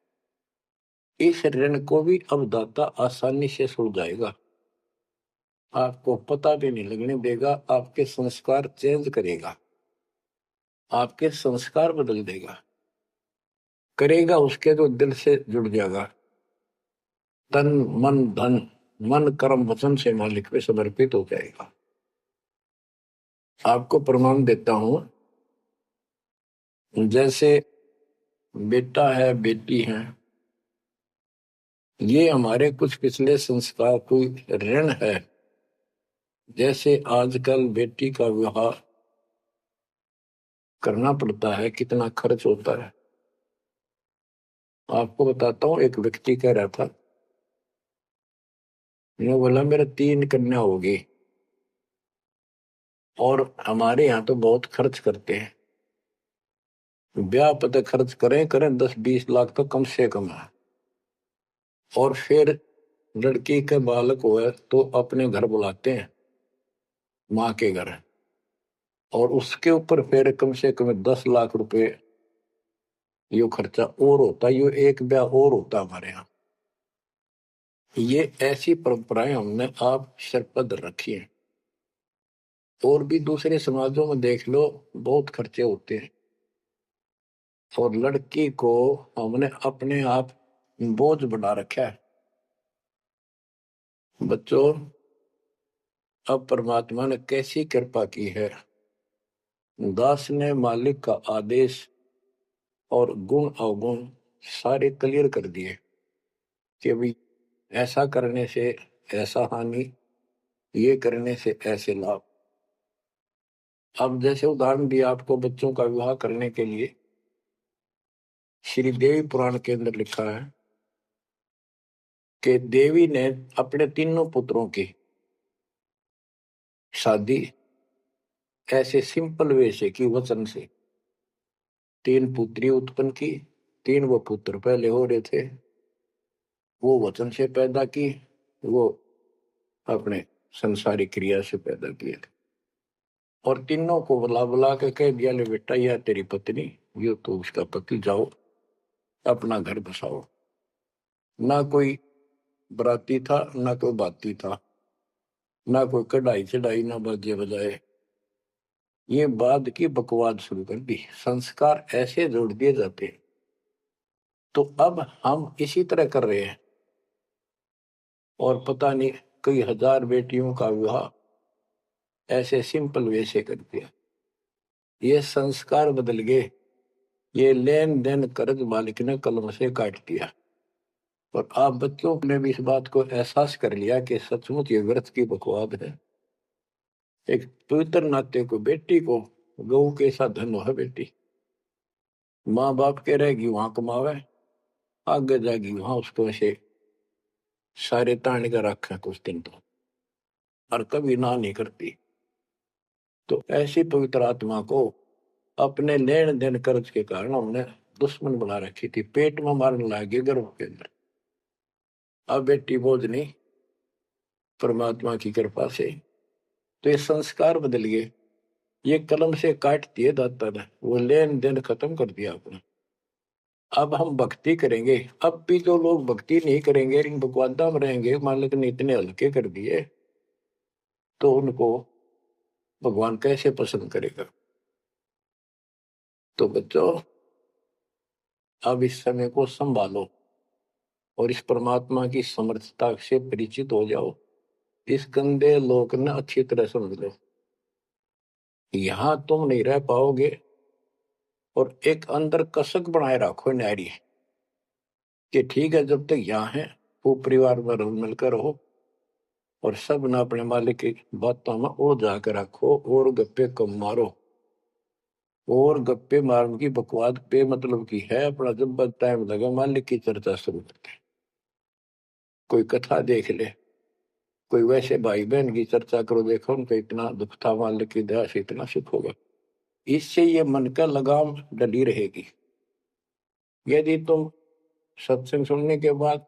इस ऋण को भी अब दाता आसानी से सुलझाएगा, आपको पता भी नहीं लगने देगा, आपके संस्कार चेंज करेगा, आपके संस्कार बदल देगा, करेगा उसके जो दिल से जुड़ जाएगा, तन मन धन, मन कर्म वचन से मालिक पे समर्पित हो जाएगा। आपको प्रमाण देता हूं, जैसे बेटा है बेटी है, ये हमारे कुछ पिछले संस्कार कोई ऋण है। जैसे आजकल बेटी का विवाह करना पड़ता है, कितना खर्च होता है। आपको बताता हूँ, एक व्यक्ति कह रहा था, मैं बोला मेरा 3 कन्या होगी और हमारे यहाँ तो बहुत खर्च करते हैं, ब्याह पता खर्च करें करें 10-20 लाख तो कम से कम है, और फिर लड़की के बालक हुए तो अपने घर बुलाते हैं, माँ के घर, और उसके ऊपर फिर कम से कम 10 लाख रुपए यो खर्चा और होता है, यो एक ब्याह और होता है हमारे यहाँ। ये ऐसी परंपराएं हमने आप सिर पर रखी हैं, और भी दूसरे समाजों में देख लो, बहुत खर्चे होते हैं, और लड़की को हमने अपने आप बोझ बना रखा है। बच्चों, अब परमात्मा ने कैसी कृपा की है, दास ने मालिक का आदेश और गुण अवगुण सारे क्लियर कर दिए कि भाई ऐसा करने से ऐसा हानि, ये करने से ऐसे लाभ। अब जैसे उदाहरण दिया आपको बच्चों का विवाह करने के लिए, श्री देवी पुराण के अंदर लिखा है कि देवी ने अपने तीनों पुत्रों की शादी ऐसे सिंपल वे से की, वचन से। 3 पुत्री उत्पन्न की, 3 वो पुत्र पहले हो रहे थे, वो वचन से पैदा की, वो अपने संसारिक क्रिया से पैदा किए थे। और तीनों को बुला बुला के कह दिया, ले बेटा यह तेरी पत्नी, ये तो उसका पति, जाओ अपना घर बसाओ। ना कोई बराती था, ना कोई बाती था, ना कोई कढ़ाई चढ़ाई, ना बाजे बजाए। ये बाद की बकवाद शुरू कर दी, संस्कार ऐसे जोड़ दिए जाते। तो अब हम इसी तरह कर रहे हैं, और पता नहीं कई हजार बेटियों का विवाह ऐसे सिंपल वे से कर दिया। ये संस्कार बदल गए, ये लेन देन कर्ज मालिक ने कलम से काट दिया। और आप बच्चों ने भी इस बात को एहसास कर लिया कि सचमुच ये व्यर्थ की बकवाद है। एक पवित्र नाते को, बेटी को गऊ के साथ धन है बेटी, माँ बाप के रहेगी वहां कमावे, आगे जाएगी वहां उसको ऐसे सारे ताने का रखा कुछ दिन तो, और कभी ना नहीं करती। तो ऐसी पवित्र आत्मा को अपने लेन देन कर्ज के कारण हमने दुश्मन बना रखी थी, पेट में मारने लगे गर्भ के अंदर। अब बेटी बोझ नहीं, परमात्मा की कृपा से तो ये संस्कार बदल गए, ये कलम से काट दिए दाता ने, वो लेन देन खत्म कर दिया आपने। अब हम भक्ति करेंगे। अब भी जो लोग भक्ति नहीं करेंगे, इन बकवादा में रहेंगे, मालिक ने इतने हल्के कर दिए, तो उनको भगवान कैसे पसंद करेगा। तो बच्चों अब इस समय को संभालो और इस परमात्मा की समर्थता से परिचित हो जाओ। इस गंदे लोक ने अच्छी तरह समझ लो, यहां तुम नहीं रह पाओगे। और एक अंदर कसक बनाए रखो न्यारी कि ठीक है, जब तक यहाँ है वो परिवार में रल मिलकर रहो, और सब ना अपने मालिक की बातों में उड़ जाकर रखो, और गप्पे कम मारो। और गप्पे मारने की बकवाद बेमतलब की है, अपना जब टाइम लगा मालिक की चर्चा शुरू करते, कोई कथा देख ले, कोई वैसे भाई बहन की चर्चा करो, देखो उनका इतना दुख था, मालिक की दया से इतना सुख होगा। इससे ये मन का लगाम डली रहेगी। यदि तुम सत्संग सुनने के बाद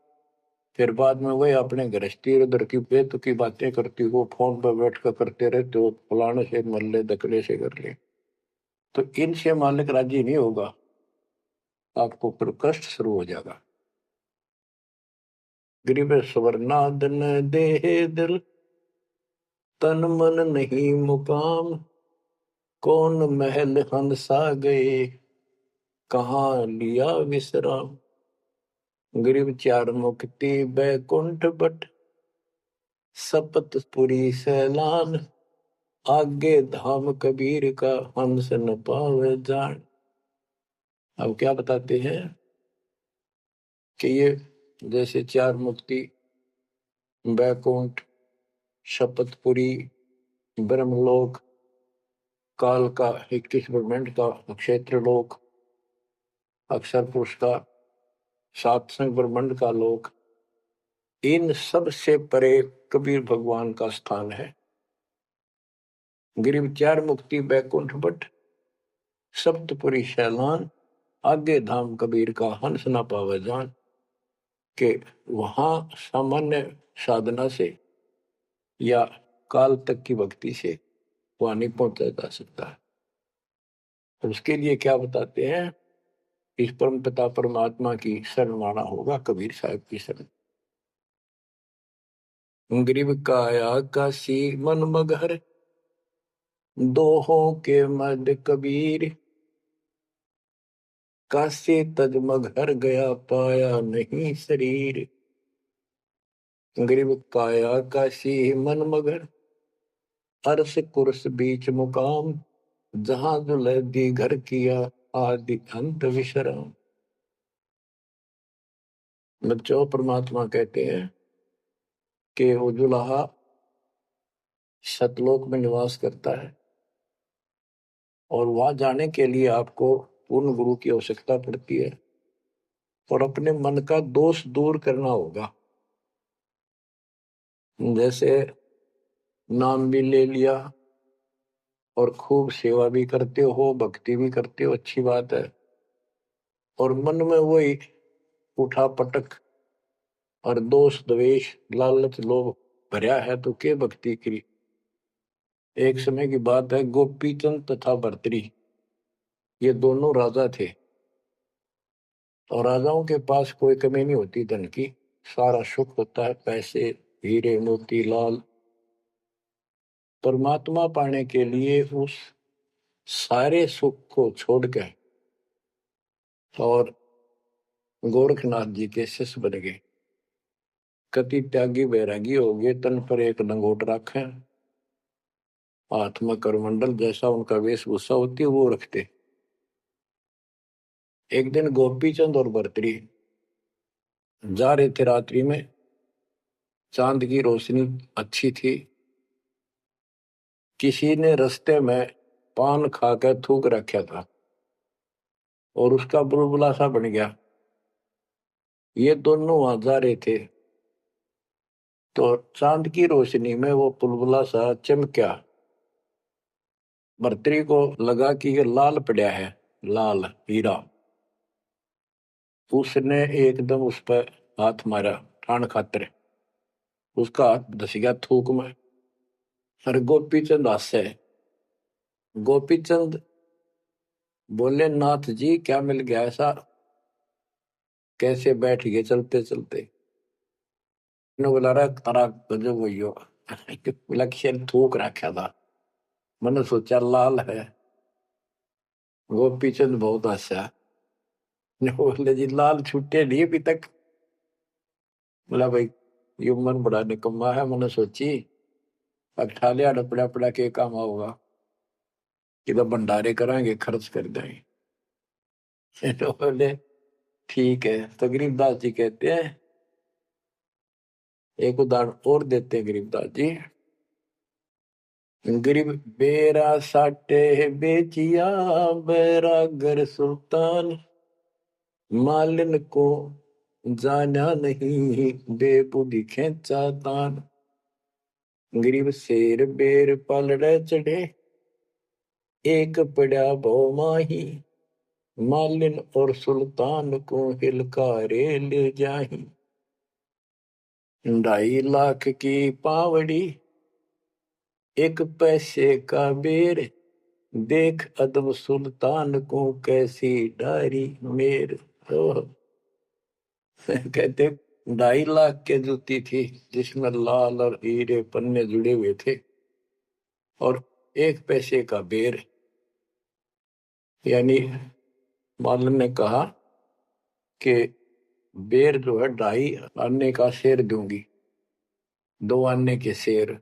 फिर बाद में वही अपने गृहस्थी उधर की बेतुकी बातें करती हो, फोन पर बैठ कर करते रहते हो, फलाने से मर ले, दकले से कर ले, तो इनसे मालिक राजी नहीं होगा, आपको फिर कष्ट शुरू हो जाएगा। गरीब स्वर्णादन देह दिल, तन मन नहीं मुकाम, कौन महल हंसा गए, कहाँ लिया विश्राम। गरीब चार मुक्ति बैकुंठ बट, सपतपुरी सैलान, आगे धाम कबीर का हंस न पावे जान। अब क्या बताते हैं कि ये जैसे चार मुक्ति, बैकुंठ, शपथपुरी, ब्रह्मलोक, काल का 21 ब्रह्मांड का क्षेत्र लोक, अक्षर पुरुष का 7 ब्रह्मांड का लोक, इन सब से परे कबीर भगवान का स्थान है। गिरिव चार मुक्ति बैकुंठ बट, सप्तपुरी शैलान, आगे धाम कबीर का हंस न पावे जान। के वहां सामान्य साधना से या काल तक की भक्ति से वहां नहीं पहुंचा जा सकता है। तो उसके लिए क्या बताते हैं, इस परम पिता परमात्मा की शरण माना होगा, कबीर साहब की शरण। गरीब काया काशी मन मगहर, दोहों के मद कबीर, काशी तज मगहर गया पाया नहीं शरीर। गरीब काया काशी मन मगर, अर्श कुर्स बीच मुकाम, जहां जुलैदी घर किया आदि अंत विश्राम। बच्चों परमात्मा कहते हैं कि वो जुलाहा सतलोक में निवास करता है, और वहां जाने के लिए आपको पूर्ण गुरु की आवश्यकता पड़ती है, और अपने मन का दोष दूर करना होगा। जैसे नाम भी ले लिया और खूब सेवा भी करते हो, भक्ति भी करते हो, अच्छी बात है, और मन में वही उठा पटक और दोष द्वेष लालच लोभ भरया है, तो के भक्ति करी। एक समय की बात है, गोपीचंद तथा भर्तृ ये दोनों राजा थे, और राजाओं के पास कोई कमी नहीं होती धन की, सारा सुख होता है, पैसे, हीरे, मोती, लाल। परमात्मा पाने के लिए उस सारे सुख को छोड़कर और गोरखनाथ जी के शिष्य बन गए। कति त्यागी बैरागी हो गए, तन पर एक लंगोट रखे, हाथ में करमंडल, जैसा उनका वेशभूषा होती है वो रखते। एक दिन गोपीचंद और भर्तृ जा रहे थे रात्रि में, चांद की रोशनी अच्छी थी। किसी ने रास्ते में पान खाकर थूक रखा था और उसका बुलबुला सा बन गया। ये दोनों वहां जा रहे थे तो चांद की रोशनी में वो बुलबुला सा चमका। भर्तृ को लगा कि ये लाल पड़ा है, लाल हीरा। उसने एकदम उस पर हाथ मारा ठाण खातर, उसका हाथ धस गया थूक में। अरे गोपीचंद हंसे। गोपीचंद बोले, नाथ जी क्या मिल गया ऐसा, कैसे बैठ गए चलते चलते। बोला रहा तारा गजब भैया, लक्ष्य थूक रखा था, मैंने सोचा लाल है। गोपीचंद बहुत हंसा, बोले जी लाल छूटे नहीं अभी तक। बोला भाई ये मन बड़ा निकम्मा है, मैंने सोची अब ठा लिया डपड़ा पड़ा के काम होगा कि तो भंडारे कराएंगे, खर्च कर देंगे। तो बोले ठीक है। तो गरीबदास जी कहते हैं, एक उदाहरण और देते हैं गरीबदास जी। गरीब बेरा साटे बेचिया, बैरागर सुल्तान, मालिन को जाना नहीं, बेबुद्धि खेचा तान। गरीब शेर बेर पलड़े चढ़े, एक पड़ा भो माही, मालिन और सुल्तान को हिलकारे ले जाही। 2.5 लाख की पावड़ी, एक पैसे का बेर, देख अदब सुल्तान को कैसी डारी मेर। तो कहते 2.5 लाख की जूती थी जिसमें लाल और हीरे पन्ने जुड़े हुए थे, और 1 पैसे का बेर। यानी मालन ने कहा कि बेर जो है 2.5 आने का शेर दूंगी, 2 आने के शेर।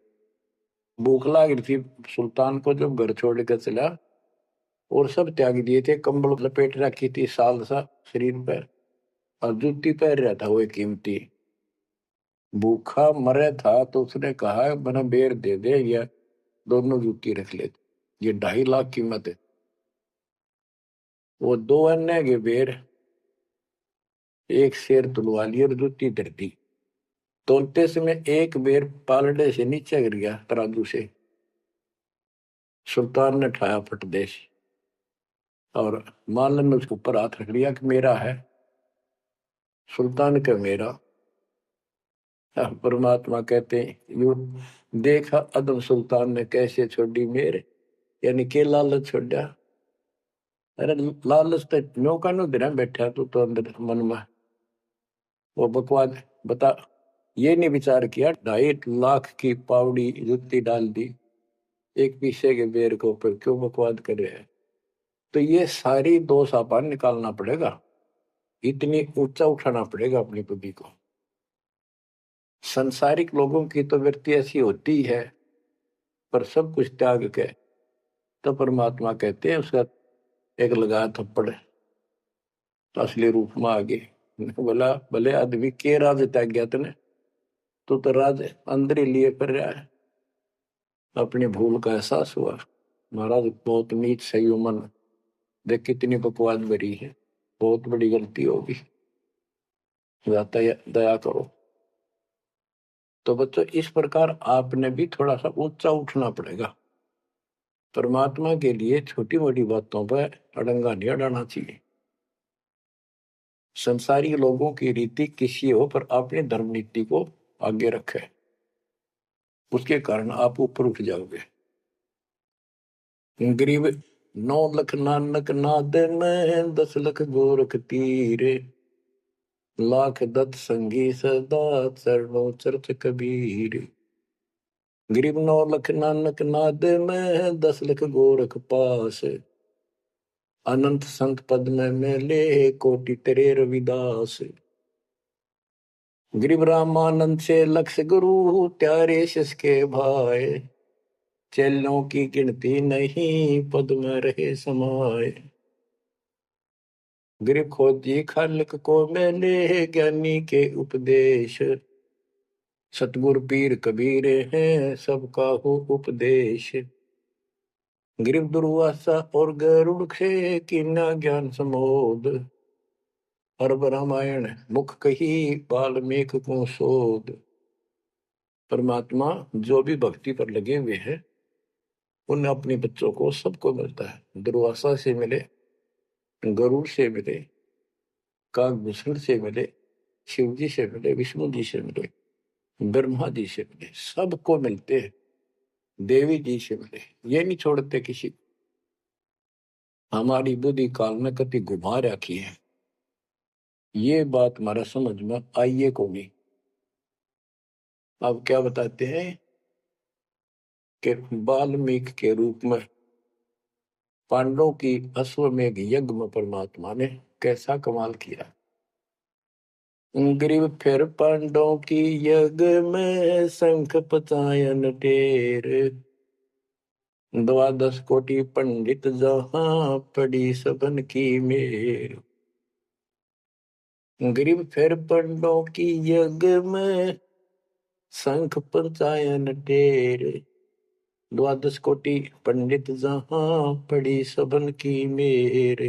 भूख लग रही थी सुल्तान को जब घर छोड़ कर चला, और सब त्याग दिए थे, कंबल लपेट रखी थी साल सा शरीर पर, और जूती पहन रहा था वो कीमती। भूखा मरे था तो उसने कहा बना बेर दे दे या दोनों जूती रख ले, ये 2.5 लाख कीमत है। वो 2 अन्य के बेर, एक शेर तुलवा लिया और जूती धर दी। तोलते समय एक बेर पालड़े से नीचे गिर गया तराजू से। सुल्तान ने ठाया फटदेश, और मालन ने उसके ऊपर हाथ रख लिया कि मेरा है। सुल्तान का मेरा। परमात्मा कहते हैं यू देखा अदम सुल्तान ने कैसे छोड़ी मेरे, यानी के लालच छोड़ा। अरे लालच तो नौका नो दिन बैठा तू तो अंदर मन में वो बकवाद बता। ये नहीं विचार किया 2.5 लाख की पावड़ी जुत्ती डाल दी एक पीछे के बेर के ऊपर, क्यों बकवाद कर रहे हैं। तो ये सारी दोष आपान निकालना पड़ेगा, इतनी ऊंचा उठाना पड़ेगा अपनी बुद्धि को। संसारिक लोगों की तो वृत्ति ऐसी होती है, पर सब कुछ त्याग के तो परमात्मा कहते हैं उसका एक लगा थप्पड़ तो असली रूप में आ गए। बोला भले आदमी के राज त्याग गया तने, तो राज अंदर ही लिए कर रहा है। अपनी भूल का एहसास हुआ, महाराज बहुत नीच सही मन, देख कितनी बकवाद भरी है, बहुत बड़ी गलती होगी, दया करो। तो बच्चों इस प्रकार आपने भी थोड़ा सा ऊंचा उठना पड़ेगा। परमात्मा के लिए छोटी मोटी बातों पर अड़ंगा नहीं अड़ाना चाहिए। संसारी लोगों की रीति किसी हो, पर अपने धर्म नीति को आगे रखे, उसके कारण आप ऊपर उठ जाओगे। गरीब 9 लख नानक नाद में 10 लख गोरख तीरे, लाख दत्त संगी सदा चरणों चरत कबीर। गरीब 9 लख नानक नाद में 10 लख गोरख पास, अनंत संत पद में मेले कोटि तेरे रविदास। गरीब रामानंद से लक्ष गुरु त्यारे शिष के भाई, चेलों की गिनती नहीं पद में रहे समाये। गरीब खोजी खालिक को मेले ज्ञानी के उपदेश, सतगुरु पीर कबीर हैं सबका हो उपदेश। गरीब दुर्वासा और गरुड़ खे कीना ज्ञान समोद, अरब रामायण मुख कही वाल्मीकि को शोध। परमात्मा जो भी भक्ति पर लगे हुए हैं उन अपने बच्चों को सबको मिलता है। दुर्वासा से मिले, गरुड़ से मिले, काकभूषण से मिले, शिव जी से मिले, विष्णु जी से मिले, ब्रह्मा जी से मिले, सबको मिलते हैं। देवी जी से मिले, ये नहीं छोड़ते किसी को। हमारी बुद्धि काल में कति घुमा रखी है, ये बात हमारा समझ में आइए को नहीं। अब क्या बताते हैं कि वाल्मीकि के रूप में पांडवों की अश्वमेघ यज्ञ में परमात्मा ने कैसा कमाल किया। गरीब फिर पांडवों की यज्ञ में शंख पचायन टेर, 12 कोटि पंडित जहां पड़ी सबन की मेर। गरीब फिर पांडवों की यज्ञ में शंख पचायन टेर, 12 कोटि पंडित जहां पड़ी सबन की मेर।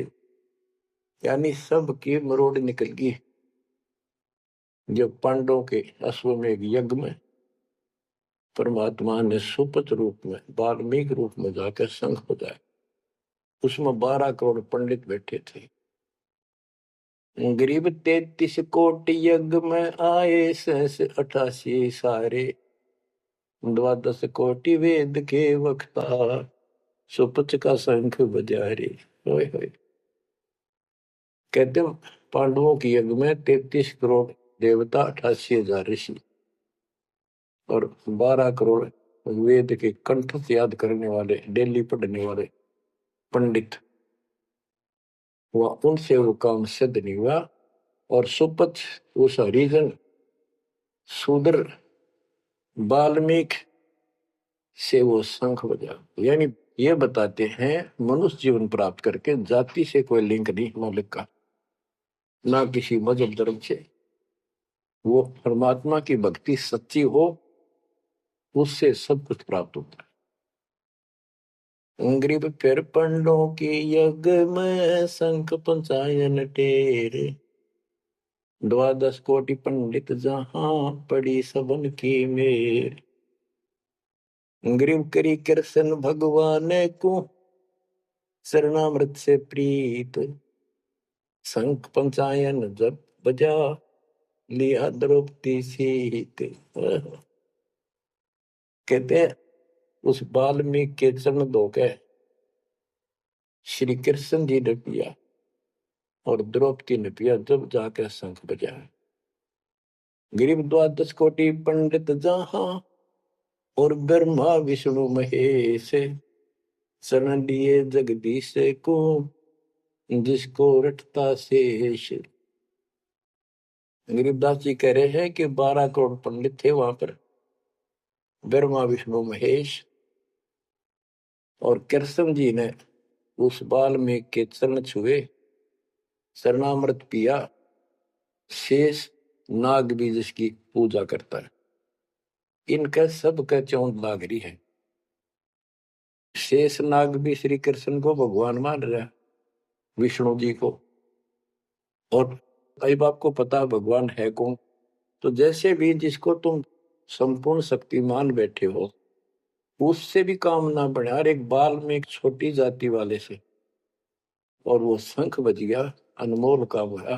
यानी सब की मरोड़ निकल गई जब पांडवों के अश्वमेघ यज्ञ में परमात्मा ने सुपत रूप में वाल्मीकि रूप में जाकर शंख बजाया। उसमें 12 करोड़ पंडित बैठे थे। गरीब 33 कोटि यज्ञ में आए 88 सारे, 12 कोटि वेद के वक्ता सुपच का शंख बजा रे। होय होय। कहते पांडवों की यज्ञ में 33 करोड़ देवता, 88,000 ऋषि और 12 करोड़ वेद के कंठ से याद करने वाले, डेली पढ़ने वाले पंडित। वह उनसे वो काम सिद्ध नहीं हुआ और सुपथ उस हरिजन शूद्र वाल्मीकि से वो शंख बजा। यानी ये बताते हैं मनुष्य जीवन प्राप्त करके जाति से कोई लिंक नहीं मौलिक का, ना किसी मजहब धर्म से। वो परमात्मा की भक्ति सच्ची हो उससे सब कुछ प्राप्त होता है। गरीब फिर पंडों की यज्ञ में शंख पंचायन टेर, 12 कोटि पंडित जहां पड़ी सबन की मेर। गरीब करी कृष्ण भगवान को शरणामृत से प्रीत, शंख पंचायन जब बजा लिया द्रौपदी सीत। कहते हैं उस वाल्मीकि के चरण धोके श्री कृष्ण जी ने पिया और द्रौपदी ने पिया जब जाकर शंख बजाया। गरीब 12 कोटि पंडित जहां और ब्रह्मा विष्णु महेश, शरण लिए जगदीश को जिसको रटता शेष। गरीबदास जी कह रहे हैं कि 12 करोड़ पंडित थे वहां पर, ब्रह्मा विष्णु महेश, और कृष्ण जी ने उस वाल्मीकि के चरण छुए, शरणामृत पिया। शेष नाग भी जिसकी पूजा करता है, इनका सबका चौंध लाग रही है। शेष नाग भी श्री कृष्ण को भगवान मान रहा है, विष्णु जी को। और कई बाप को पता भगवान है कौन। तो जैसे भी जिसको तुम संपूर्ण शक्तिमान बैठे हो उससे भी काम ना बढ़े, हर एक बाल में एक छोटी जाति वाले से, और वो शंख बज गया, अनमोल काम हुआ।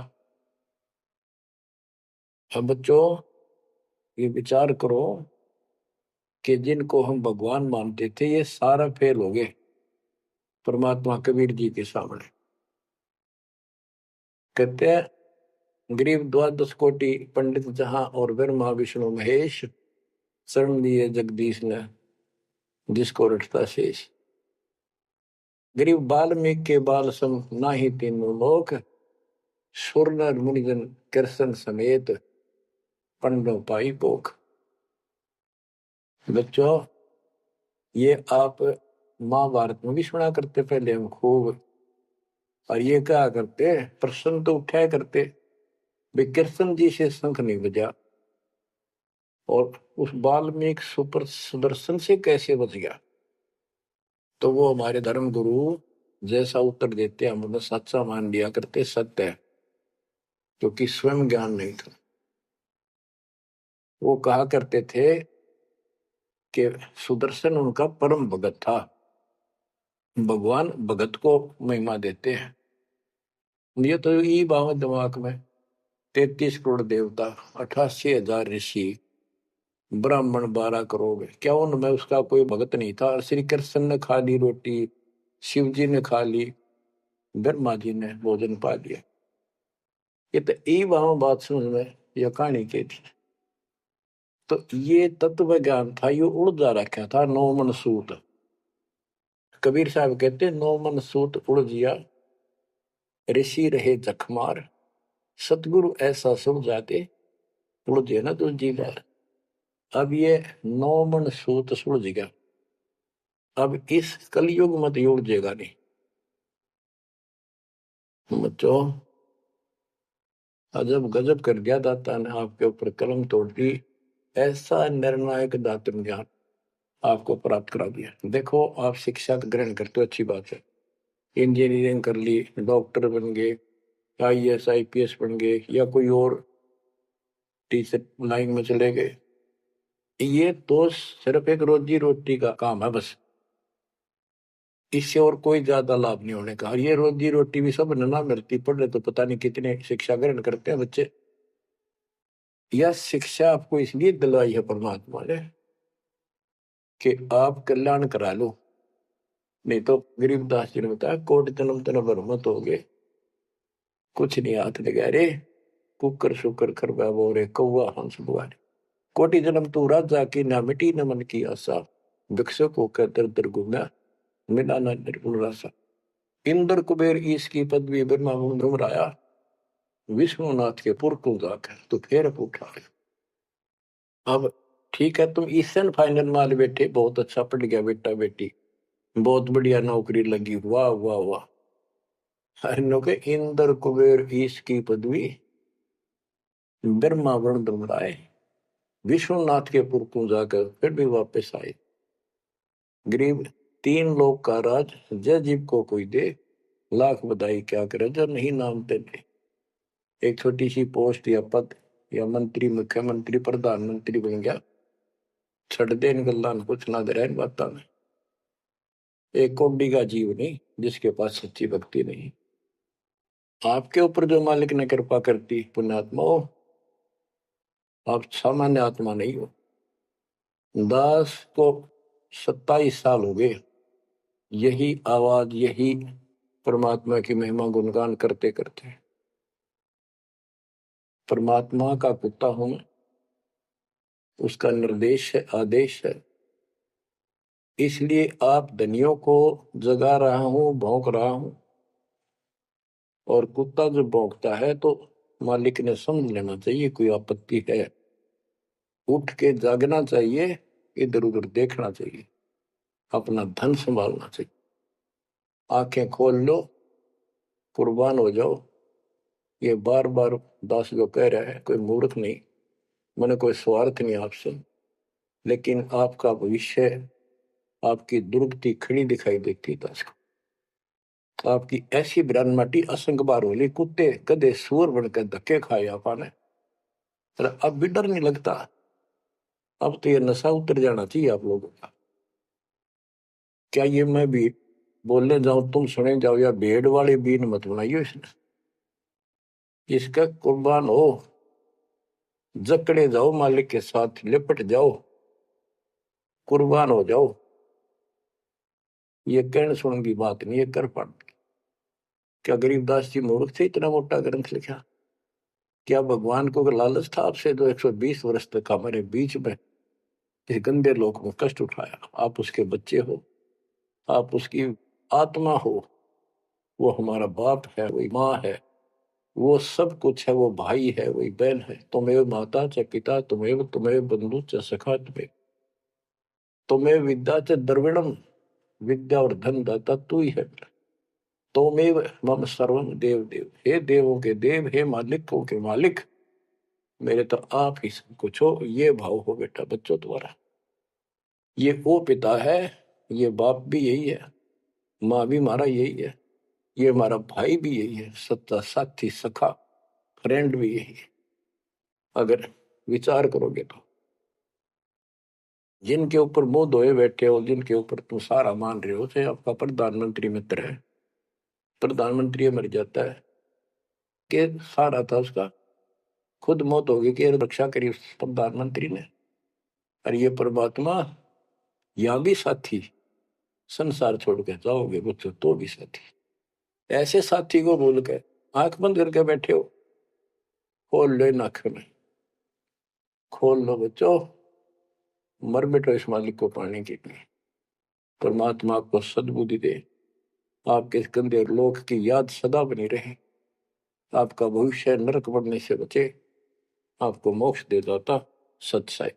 अब बच्चों ये विचार करो कि जिनको हम भगवान मानते थे ये सारा फेल हो गए। परमात्मा कबीर जी के सामने कहते हैं, गरीब द्वादश कोटि पंडित जहां और ब्रह्मा विष्णु महेश, शरण दिए जगदीश ने जिसको रटता शेष। गरीब बाल्मीकि के बाल सम नाही तीनों लोक, सुर नर मुनिजन कृष्ण समेत पंडो पाई पोख। बच्चों, ये आप महाभारत में भी सुना करते पहले हम खूब, और ये क्या करते प्रश्न तो उठाया करते भाई कृष्ण जी से शंख नहीं बजा और उस वाल्मीकि सुपर सुदर्शन से कैसे बच गया। तो वो हमारे धर्म गुरु जैसा उत्तर देते हम उन्हें सच्चा मान लिया करते, सत्य है, क्योंकि स्वयं ज्ञान नहीं था। वो कहा करते थे कि सुदर्शन उनका परम भगत था। भगवान भगत को महिमा देते हैं। ये तो ये बात दिमाग में 33 करोड़ देवता, 88,000 ऋषि, ब्राह्मण 12 करोड़, क्या उनमें उसका कोई भगत नहीं था। श्री कृष्ण ने खा ली रोटी, शिव जी ने खा ली, ब्रह्मा जी ने भोजन पा लिया। ये तो यही वहां बात समझ में यह कहानी की थी। तो ये तत्व ज्ञान था, ये उड़ जा रखा था। नौ मन सूत, कबीर साहब कहते नौ मन सूत उड़ जिया, ऋषि रहे जखमार, सतगुरु ऐसा सुन जाते उड़ जे ना दूजी बार। अब ये नौ मन सूत सुलझ गया, अब इस कलयुग मत उलझेगा नहीं। बच्चों, अजब गजब कर दिया दाता ने आपके ऊपर कलम तोड़ दी, ऐसा निर्णायक दातन ज्ञान आपको प्राप्त करा दिया। देखो, आप शिक्षा ग्रहण करते हो, अच्छी बात है, इंजीनियरिंग कर ली, डॉक्टर बन गए, IAS IPS बन गए, या कोई और टीचर लाइन में चले गए। ये तो सिर्फ एक रोजी रोटी का काम है बस, इससे और कोई ज्यादा लाभ नहीं होने का। और ये रोजी रोटी भी सब ना मिलती, पढ़ तो पता नहीं कितने शिक्षा ग्रहण करते हैं बच्चे। यह शिक्षा आपको इसलिए दिलवाई है परमात्मा ने कि आप कल्याण करा लो। नहीं तो गरीबदास जी ने बताया, कोट जन्म तन भर मत हो गए, कुछ नहीं हाथ लगा रे, कुकर शुकर खरबा बोरे कौआ हंस बुआरे। कोटि जन्म तू राजा की ना मिटी न मन की आशा, भिक्षुक होकर दर दर घूमा मिला न निर्गुण रासा। इंद्र कुबेर ईश की पदवी ब्रह्मा भ्रमराया, विष्णुनाथ के पुर को जाकर तो फिर पूछा। अब ठीक है, तुम ईसन फाइनल माल बैठे, बहुत अच्छा पढ़ गया बेटा बेटी, बहुत बढ़िया नौकरी लगी, वाह वाह वाह। के इंद्र कुबेर ईश की पदवी ब्रह्मा वरुण धर्मराय विष्णुनाथ के पुर को जाकर फिर भी वापस आए। गरीब 3 लोक का राज जय जीव को कोई दे, लाख बधाई क्या करे जो नहीं नाम तेरे। एक छोटी सी पोस्ट या पद या मंत्री, मुख्यमंत्री, प्रधानमंत्री बन गया, छड़ दे इन गल्ला कुछ ना दे इन बातों में। एक कौड़ी का जीव नहीं जिसके पास सच्ची भक्ति नहीं। आपके ऊपर जो मालिक ने कृपा करती, पुण्यात्मा हो, आप सामान्य आत्मा नहीं हो। दास को 27 साल हो गए यही आवाज, यही परमात्मा की महिमा गुणगान करते करते। परमात्मा का कुत्ता हूं मैं, उसका निर्देश है, आदेश है, इसलिए आप धनियों को जगा रहा हूं, भौंक रहा हूं। और कुत्ता जो भौंकता है तो मालिक ने समझ लेना चाहिए कोई आपत्ति है, उठ के जागना चाहिए, इधर उधर देखना चाहिए, अपना धन संभालना चाहिए। आंखें खोल लो, कुर्बान हो जाओ। ये बार बार दास जो कह रहा है, कोई मूर्ख नहीं, मैंने कोई स्वार्थ नहीं आपसे, लेकिन आपका भविष्य, आपकी दुर्गति खड़ी दिखाई देती है दास को। आपकी ऐसी ब्रान माटी असंग बार होली, कुत्ते गधे सुअर बनकर धक्के खाए आपने, अब भी डर नहीं लगता। अब तो ये नशा उतर जाना चाहिए आप लोगों का। क्या ये मैं भी बोलने जाऊं तुम सुने जाओ, या भेड़ वाले बीन मत बनाइयो इसने। इसका कुर्बान हो, जकड़े जाओ, मालिक के साथ लिपट जाओ, कुर्बान हो जाओ। ये कहने सुनने की बात नहीं है, कर पढ़। क्या गरीबदास जी मूर्ख थे इतना मोटा ग्रंथ लिखा? क्या भगवान को लालच था आपसे जो 120 वर्ष तक हमारे बीच में इस गंदे लोक में कष्ट उठाया? आप उसके बच्चे हो, आप उसकी आत्मा हो, वो हमारा बाप है, वही माँ है, वो सब कुछ है, वो भाई है, वही बहन है। तुम्हें माता च पिता तुम्हें, तुम्हें बंधु च सखा तुम्हें विद्या च द्रविणम, विद्या और धन दाता तू ही है। तोमेव मम सर्वम देव देव, हे देवों के देव, हे मालिकों के मालिक, मेरे तो आप ही सब कुछ हो। ये भाव हो बेटा बच्चों तुम्हारा। ये वो पिता है, ये बाप भी यही है, माँ भी हमारा यही है, ये हमारा भाई भी यही है, सच्चा साथी सखा फ्रेंड भी यही है। अगर विचार करोगे तो जिनके ऊपर मुंह धोए बैठे हो, जिनके ऊपर तुम सारा मान रहे हो, चाहे आपका प्रधानमंत्री मित्र है, प्रधानमंत्री मर जाता है कि सारा था उसका, खुद मौत होगी कि रक्षा करी उस प्रधानमंत्री ने। और ये परमात्मा यहाँ भी साथी, संसार छोड़ के जाओगे बच्चों तो भी साथी। ऐसे साथी को भूल के आंख बंद करके बैठे हो, खोल लो नाक में, खोल लो बच्चों, मर बैठो इस मालिक को पाने के लिए। परमात्मा आपको सद्बुद्धि दे, आपके इस गंदे लोक की याद सदा बनी रहे, आपका भविष्य नरक बढ़ने से बचे, आपको मोक्ष दे दाता। सत साई।